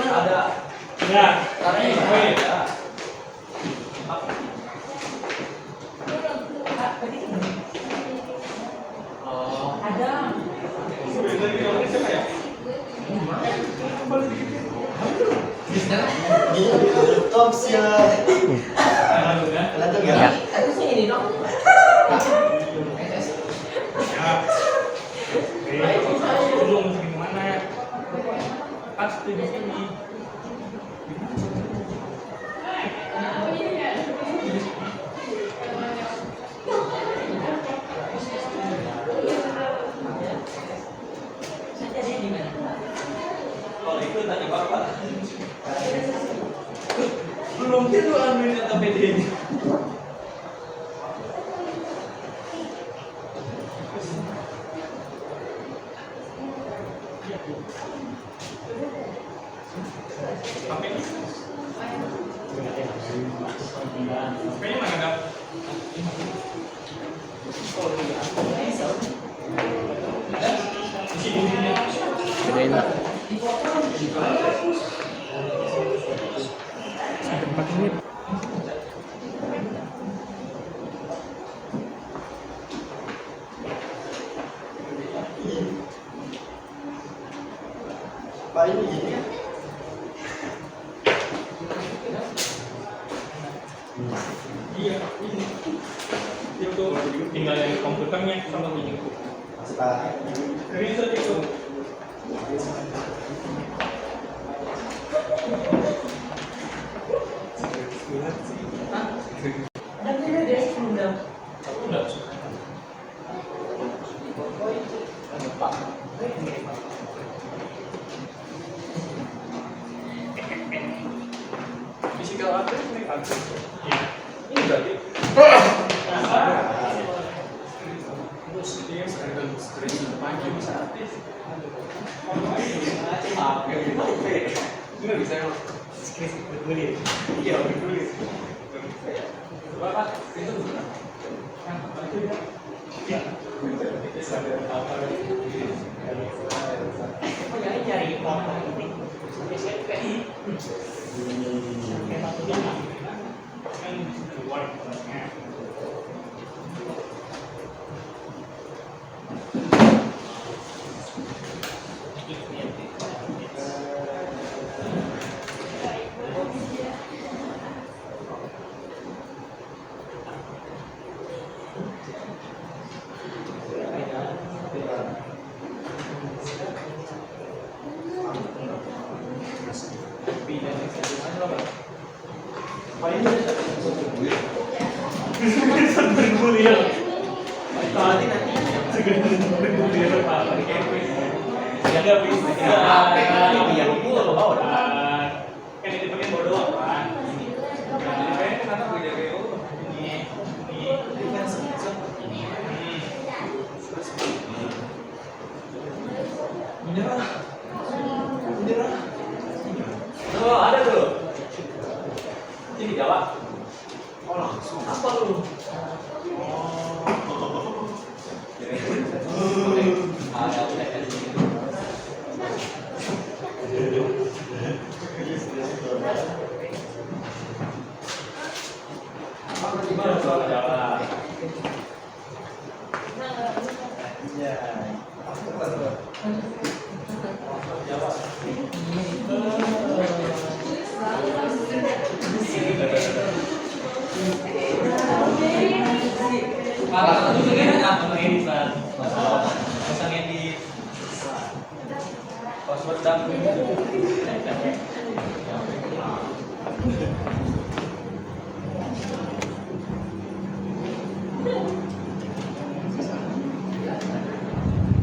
Ada. Ya. Ya. Belum masukin kemana? Pasti di sini. Kalau itu tanya Bapak. Belum tentu admin atau PD-nya. Kayaknya mana enggak? Di sini. Bedain lah. Iya, ini. Itu tinggal yang komputernya sama minyak. Screenshot itu. Udah. Physical address ini kan. Iya. Ini berarti. Terus dia sekarang screen panjang bisa aktif. Nggak bisa screen bergulir. Iya bergulir. Bapak itu nyari orang ini SMP Kan keluar kelasnya. IP dan Mac address apa bang? Bergulir. Nanti nanti. Bergulir apa? Ya nggak bisa. Yang itu apa bawa? Kan itu pakai bodoh apa? Kenapa beda BO? Ini. Ini kan Menyerah. Oh, ada tuh. Ini Jawa. Oh, langsung. Apa lu? Ada udah gitu. Gimana soal Jawa? Ya. Jawa. Kalau itu kan apa ngedit kan? Masa ngedit. Password dan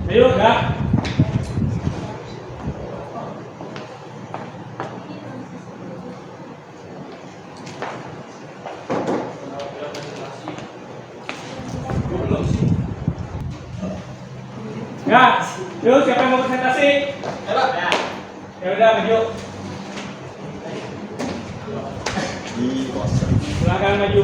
Ayo, enggak. Enggak. Yuk, siapa yang mau presentasi? ya. Ya udah, maju. Silakan maju.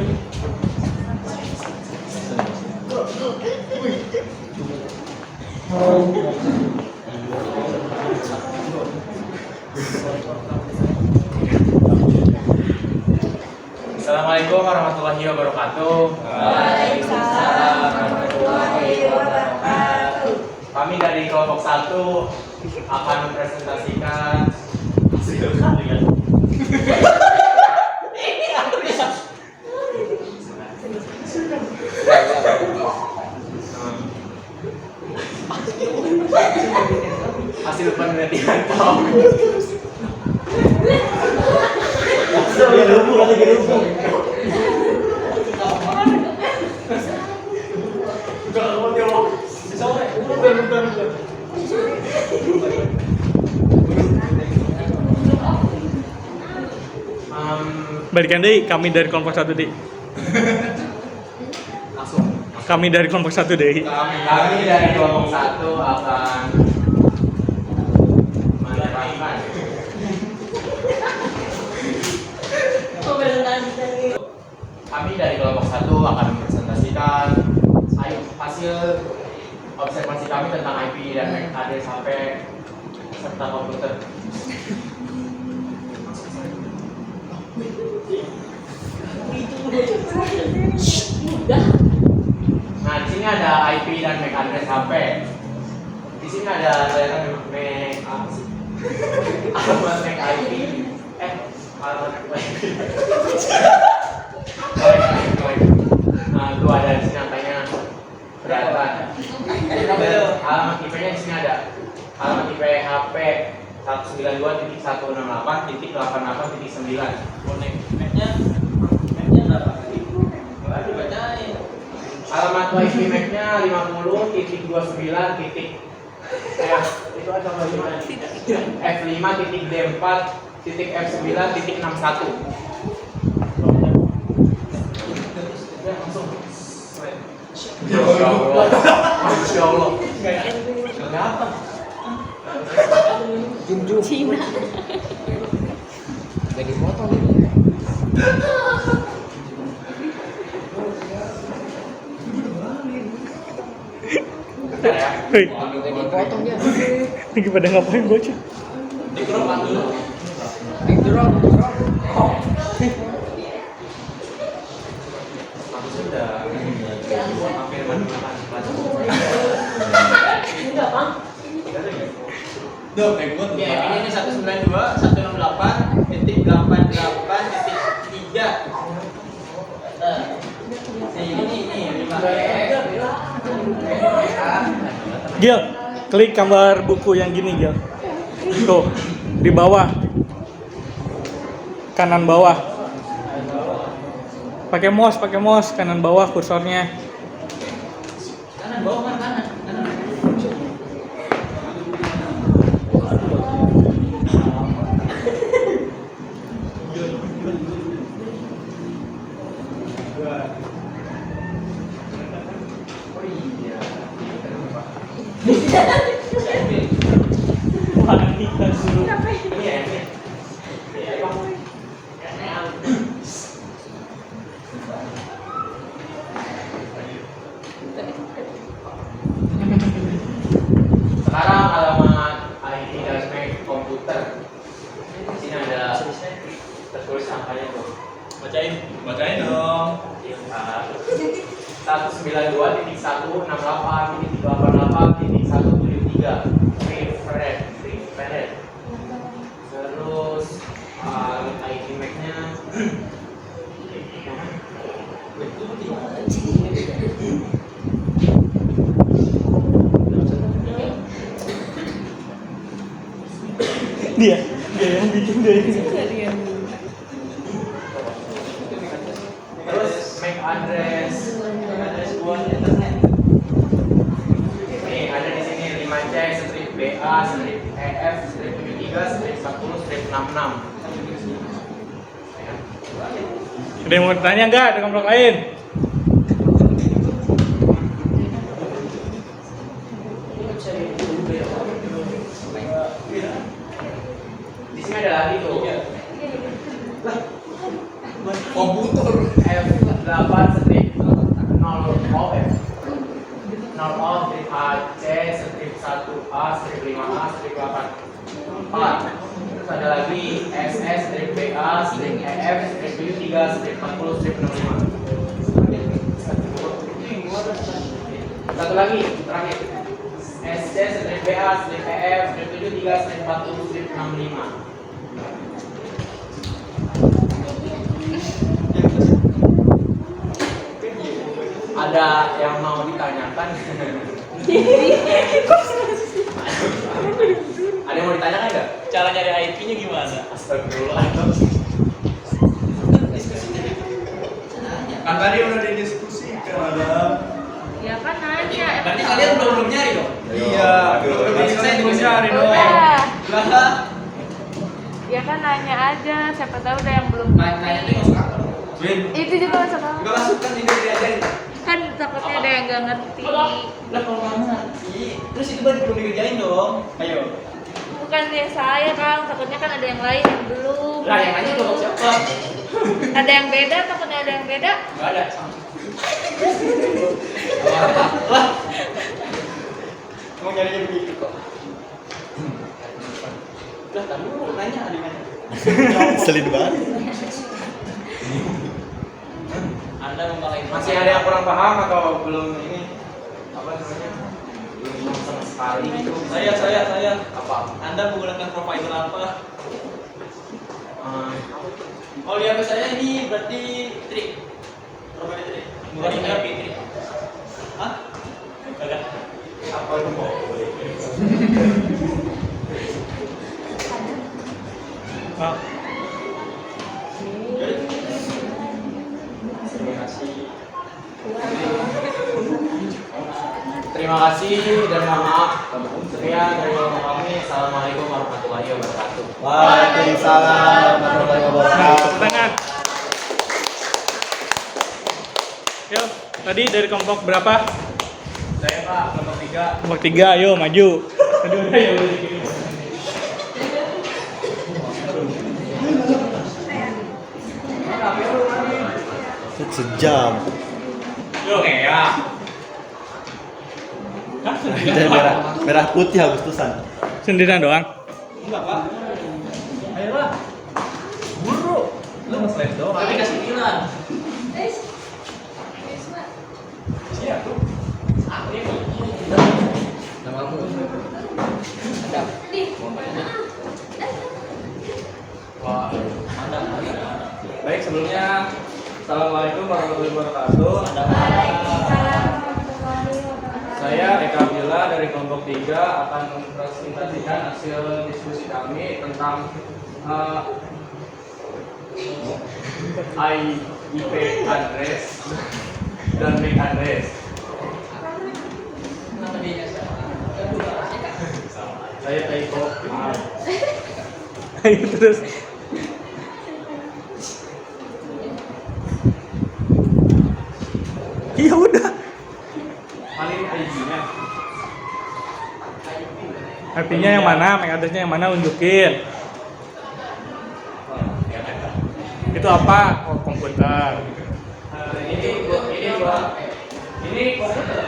Assalamualaikum warahmatullahi wabarakatuh. Waalaikumsalam warahmatullahi wabarakatuh. Kami dari kelompok 1 akan mempresentasikan hasil kalian. Hasil penelitian kami. Balikan deh, kami dari kelompok 1 deh. Langsung. Kami dari kelompok 1 deh. Kami dari kelompok 1 akan menerangkan. Kami dari kelompok 1 akan mempresentasikan hasil observasi kami tentang IP dan MAC address HP serta komputer. Nah, di sini ada IP dan MAC address HP. Di sini ada layanan MAC apa sih? Alamat MAC IP. Alamat MAC IP. Nah, itu ada di sini angkanya kelihatan. Alamat IP-nya di sini ada. Alamat IP HP 192.168.88.9. Mac-nya berapa? Enggak dibacain. Alamat WiFi MAC-nya 50.29. Itu ada F5.D4.F9.61. Ya, langsung. Masya Allah. Masya Allah. Kenapa? Cina. Jadi potong. Bentar ya. Hei, Jadi potong dia. lagi pada ngapain bocah? Di keropan dulu. Di drop. Sudah. Hampir menggunakan Duh, backbone. Ya, ini 192.168.88.3. Ini 5. Gil, klik gambar buku yang gini, Gil. Tuh, di bawah. kanan bawah. Pakai mouse kanan bawah kursornya. Kanan bawah kan kanan. Oh iya. Wani dulu. Ini ya, ini. Iya, Bang. Sekarang alamat IT Dasmek komputer. Di sini ada tertulis angkanya tuh. Bacain dong. Iya, Kak. 192.18.38.173 refresh. Terus ID Mac-nya Dia yang bikin dia. terus MAC address buat internet. Nih ada di sini 5C strip BA strip EF strip 73 strip 40 strip 66. Ada yang mau tanya nggak ada komplek lain? Di sini ada lagi tuh. Komputer. F8 strip 0 OF 0 OF strip AC strip 1A strip 5A strip 84. Terus ada lagi SS strip BA strip EF strip 73 strip 40 strip 65. Satu lagi terakhir SC strip BA strip EF strip 73 strip 40 strip 65. Ada yang mau ditanyakan? Ada yang mau ditanyakan nggak? Cara nyari IP-nya gimana? Astagfirullah. Kan tadi udah didiskusikan ada. Ya kan nanya. Berarti kalian belum nyari dong? Iya. Berarti saya belum nyari dong. Udah. Lah, Ya kan nanya aja, siapa tahu ada yang belum nanya tuh masuk akal. Win, Itu juga masuk akal. enggak masuk kan ini diajarin. Kan takutnya ada yang gak ngerti. Lah kalau nggak ngerti, terus itu kan belum dikerjain dong. Ayo. Bukan yang saya Kang, takutnya kan ada yang lain yang belum. Lah yang nanya dong siapa? Ada yang beda, takutnya ada yang beda. Enggak ada. Lah. Mau nyarinya begitu kok. Lah, kamu nanya ada nanya. Selin banget. Anda memakai Masih ada yang kurang paham atau belum ini? Apa namanya? Belum sama sekali gitu. Saya. Apa? Anda menggunakan provider apa? Eh, Oh, lihat saya ini berarti trik. Provider trik. Bukan ERP trik. Hah? Kagak. apa itu kok? Ah, Terima kasih dan mohon maaf. Sekian dari kami. Assalamualaikum warahmatullahi wabarakatuh. Waalaikumsalam warahmatullahi wabarakatuh. tepuk tangan. Yuk, tadi dari kelompok berapa? Saya Pak, kelompok 3. Kelompok 3, ayo maju. Aduh, ayo. Sejam. Yo, ya. Hah, Dan merah putih Agustusan. sendirian doang. Enggak, Pak. Ayolah. Buru. Lu nge-slide doang. Tapi kasih bilang. Siap tuh. Aku ini. Namamu. Wah, mantap. Baik, sebelumnya Assalamualaikum warahmatullahi wabarakatuh. Saya Eka Abdillah dari kelompok 3 akan mempresentasikan hasil diskusi kami tentang IP address dan MAC address. Saya typo, maaf. Ayo terus. Iya udah. Paling ID-nya. IP-nya yang mana, MAC address-nya yang mana, unjukin. Itu apa? Oh, komputer. Ini komputer.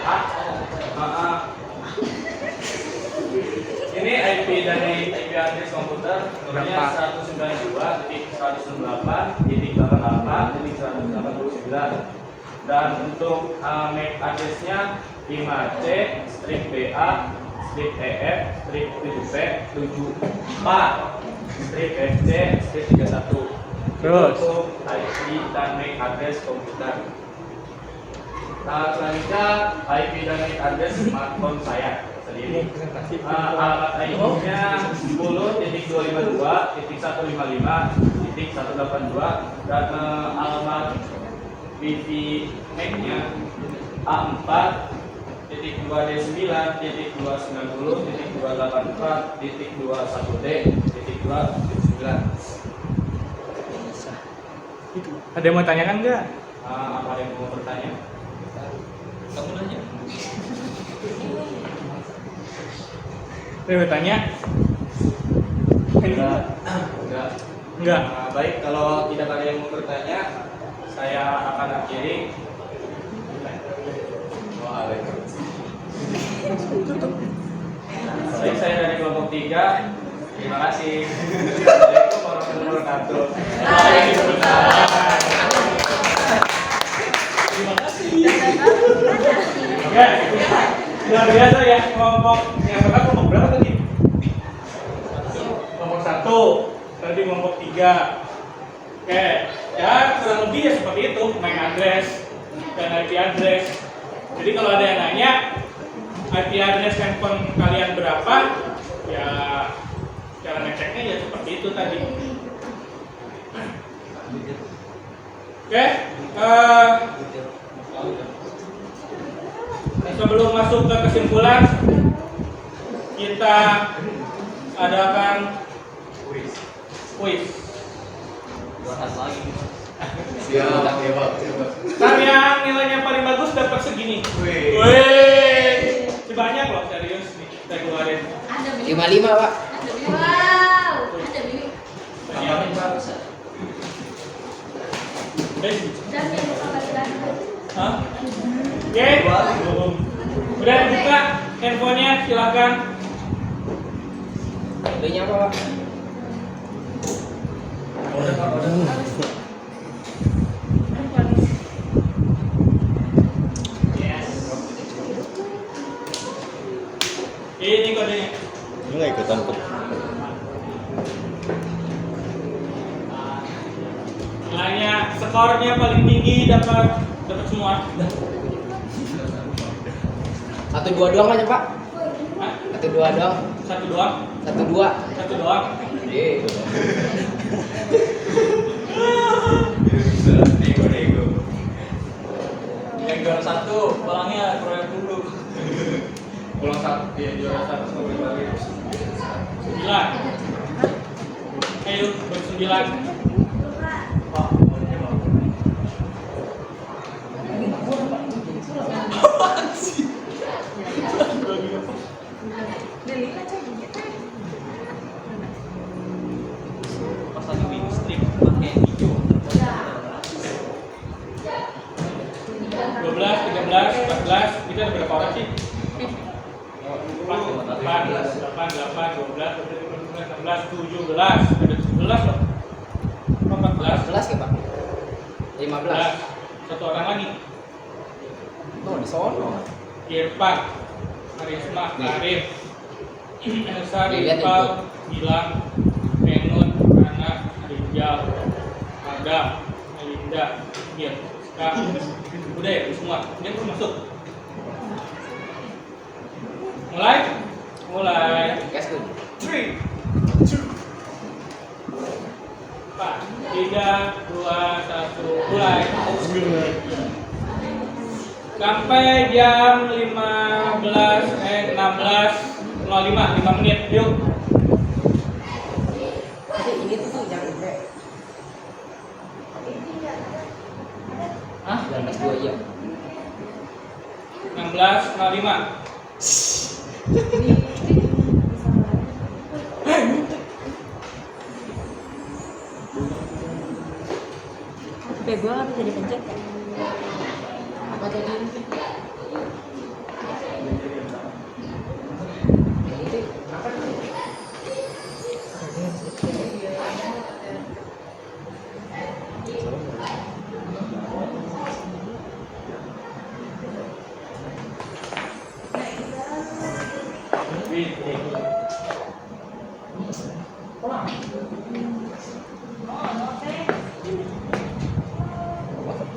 Ini IP dari IP address komputer nomornya 192.168.88.189 dan untuk MAC address-nya 5C strip BA strip EF strip 7P 74 strip FC strip 31. Terus? Untuk IP dan MAC address komputer. Selanjutnya IP dan MAC address smartphone saya sendiri. Alamat IP-nya 10.252.155.182 dan alamat Wi-Fi MAC-nya A4.289.284.279. Ada yang mau tanyakan nggak? Apa yang mau bertanya? Kamu nanya. Ada yang mau tanya? Enggak. Enggak. Baik, kalau tidak ada yang mau bertanya, saya akan akhiri. Baik, saya dari kelompok 3. Terima kasih. Assalamualaikum warahmatullahi wabarakatuh. Terima kasih. Oke, luar biasa ya kelompok yang pertama kelompok berapa tadi? Kelompok 1, tadi kelompok 3. Oke, ya kurang lebih ya seperti itu, MAC address dan IP address. Jadi kalau ada yang nanya IP address handphone kalian berapa, ya cara ngeceknya ya seperti itu tadi. Oke, sebelum masuk ke kesimpulan, kita adakan kuis. Ntar yang nilainya paling bagus dapat segini. Wih, banyak loh, serius nih kita keluarin. 55, Pak. Wow. Ada Bibi. Hah? Oke, udah dibuka handphonenya, silakan. Belinya apa, Pak? Ini kodenya. Ini nggak ikutan kok. Nilainya skornya paling tinggi dapat semua. 1-2 doang aja, Pak. Hah? 1-2 doang. Satu doang. 1-2. Satu doang. Iya. Yang juara 1, orangnya proyek dulu. Pulang satu, ya juara 1 sampai balik. 9. Ayo, ber-9. Pas lagi wing strip pakai hijau. 12, 13, 14. Kita ada berapa orang sih? 8, 12, 16, 17. Ada 17 loh. 14. 14 ya, Pak? 15. Satu orang lagi. Tuh, di sono. Irfan, Karisma, Arif, Elsa, Lihat Iqbal, itu. Gilang, Menun, Ana, Rijal, Adam, Melinda, Ska. Udah ya, semua. Dia belum masuk. Mulai? Mulai. Gas tuh. 3, 2, 1. Pak. 3, 2, 1, mulai. Sampai jam 16:05, 5 menit, yuk. Ini tuh yang ini. Hah? Yang kedua iya. 16:05. HP gua nggak bisa dipencet. Apa tadi?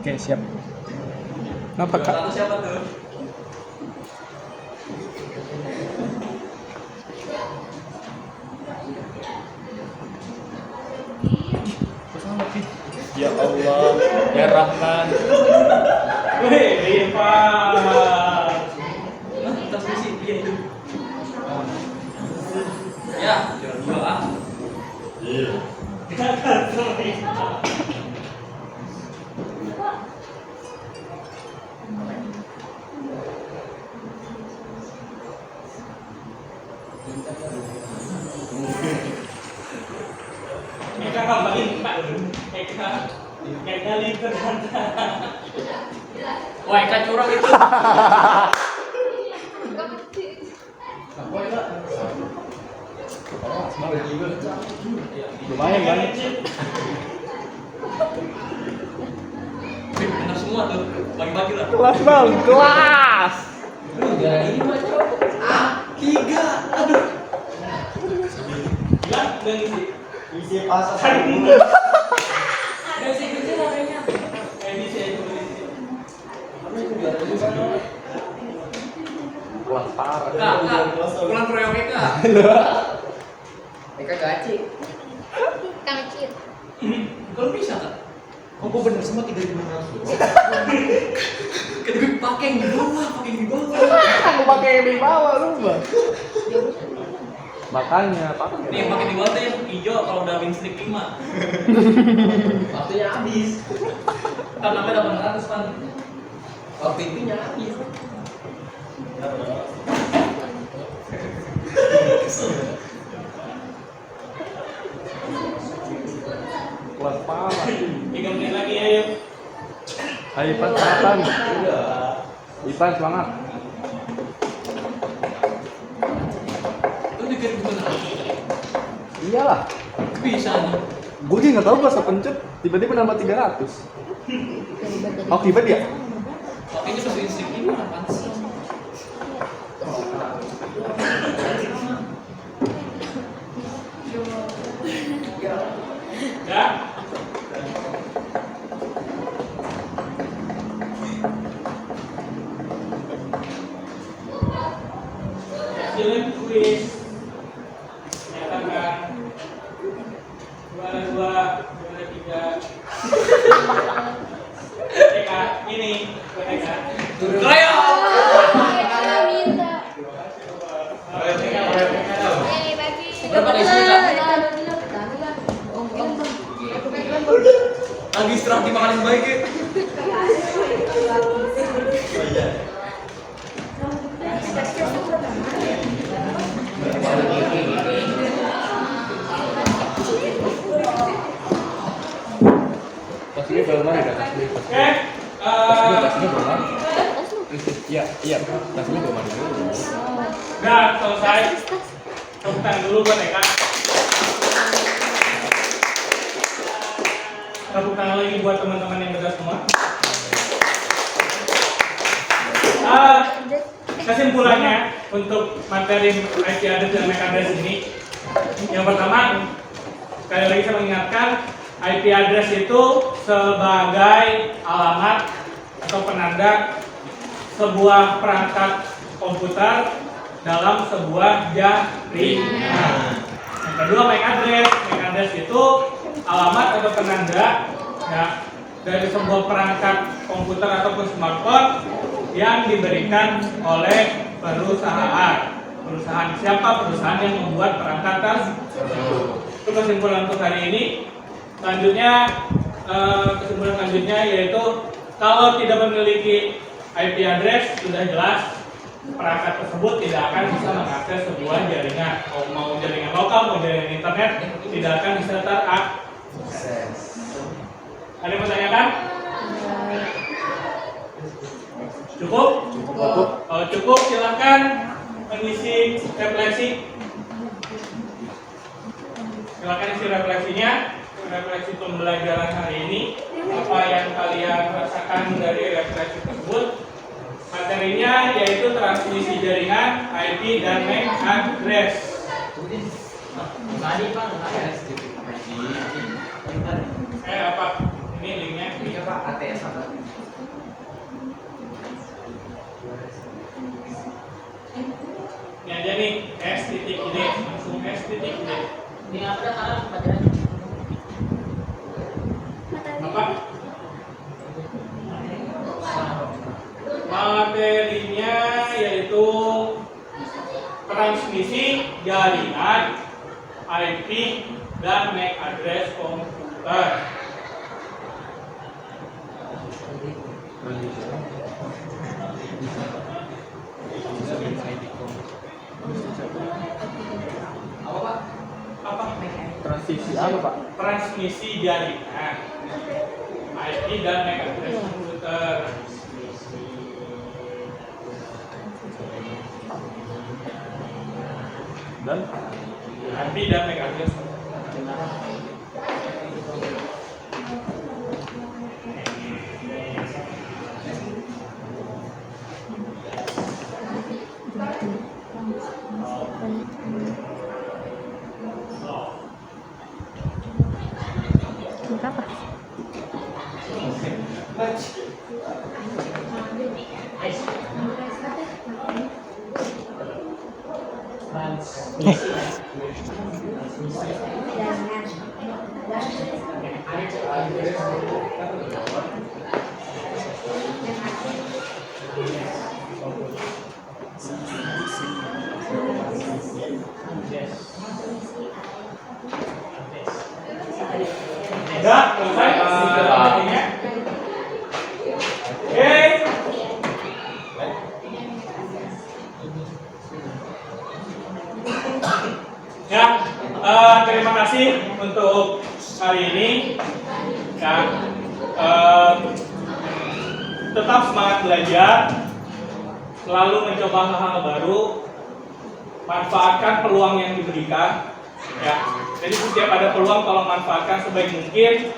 Oke, siap. Kenapa, Kak? Siapa tuh? Ya Allah. Ya Rahman. Wih, Pak. Transmisi iya itu. Ya, juara 2 ah. Eka kabarin Pak. Eka kali ternyata. Wah, Eka curang itu. Lumayan kan? Benar semua tuh. Bagi-bagi lah. Kelas bang, kelas. Bilang dan isi. Isi pas Ada sih kunci HP-nya. Isi aja isi. Kelas parah. Kak, pulang keroyok Eka. Mereka gaji. Kangcit. Kalau bisa Kak. Oh, gua bener semua 3.500. Kedua pakai yang di bawah, pakai yang di bawah. Aku pakai yang di bawah lu, Bang. Makanya pakai. Nih yang pakai di bawah tuh yang hijau kalau udah win streak 5. Waktunya habis. Kan namanya 800 kan. Waktu itunya habis. Kelas parah. 3 menit lagi ya, yuk. Ayo Ipan, semangat. Ipan semangat. Itu 3.000 Iyalah. bisa nih. Gue juga nggak tahu pas pencet tiba-tiba nambah 300. Oh tiba dia? Pakainya pas win streak 5 apaan sih? Ya. Hasilnya kuis. Nyatakan juara 2, juara 3. Eka, ini buat Eka. Keroyok. Eka minta. Bagi. Berapa ada isinya, Kak? Lagi istirahat di makanan baik ya. Tasnya belum ada tasnya. Oke. Tasnya belum ada. Iya, iya. Tasnya belum ada dulu. Udah selesai. Tepuk tangan dulu buat Eka. Tepuk tangan lagi buat teman-teman yang udah semua. Kesimpulannya untuk materi IP address dan MAC address ini, yang pertama, sekali lagi saya mengingatkan, IP address itu sebagai alamat atau penanda sebuah perangkat komputer dalam sebuah jaringan. Yang kedua, MAC address. MAC address itu alamat atau penanda ya dari sebuah perangkat komputer ataupun smartphone yang diberikan oleh perusahaan. Perusahaan siapa? Perusahaan yang membuat perangkat tersebut. Itu kesimpulan untuk hari ini. Selanjutnya kesimpulan selanjutnya yaitu kalau tidak memiliki IP address, sudah jelas perangkat tersebut tidak akan bisa mengakses sebuah jaringan. Mau jaringan lokal, mau jaringan internet, tidak akan bisa terakses. Ada yang bertanyakan? Cukup? Cukup. Kalau cukup silakan mengisi refleksi. Silakan isi refleksinya, refleksi pembelajaran hari ini. Apa yang kalian rasakan dari refleksi tersebut? Materinya yaitu transmisi jaringan, IP dan MAC address. Tadi Pak, Apa? Ini linknya. ini Pak ATS apa? Ini aja nih, S titik ID, langsung S titik ID. Ini apa sekarang pelajarannya? Apa? Materinya yaitu transmisi jaringan, IP dan MAC address komputer. Apa Pak? Apa? Transisi apa Pak? Transmisi jaringan, IP dan MAC address komputer. Dan IP dan MAC address. Berapa? Sudah selesai artinya. Oke. Ya, terima kasih untuk hari ini. Ya, tetap semangat belajar, selalu mencoba hal-hal baru, manfaatkan peluang yang diberikan. Ya, jadi setiap ada peluang tolong manfaatkan sebaik mungkin.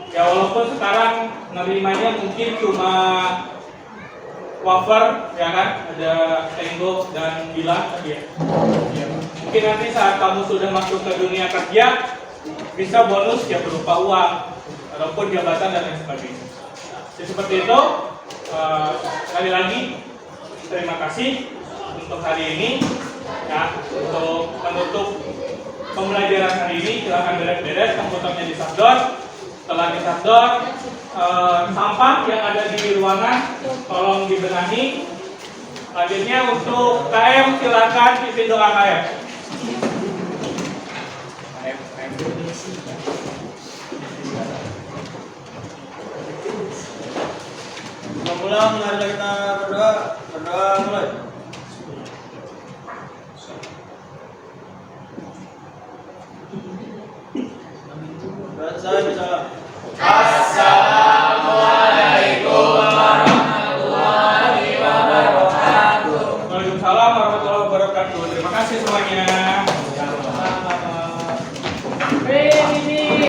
Ya walaupun sekarang nerimanya mungkin cuma wafer, ya kan, ada Tango dan Bila tadi ya. Ya. Mungkin nanti saat kamu sudah masuk ke dunia kerja bisa bonus ya berupa uang ataupun jabatan dan lain sebagainya. Jadi seperti itu. Sekali lagi terima kasih untuk hari ini. Ya, untuk menutup pembelajaran hari ini silakan beres-beres komputernya di shutdown. Setelah di shutdown, sampah yang ada di ruangan tolong dibenahi. Selanjutnya untuk KM silakan pimpin doa KM. Pulang, mari kita berdoa. Berdoa mulai. Assalamualaikum warahmatullahi wabarakatuh. Waalaikumsalam warahmatullahi wabarakatuh. Terima kasih semuanya.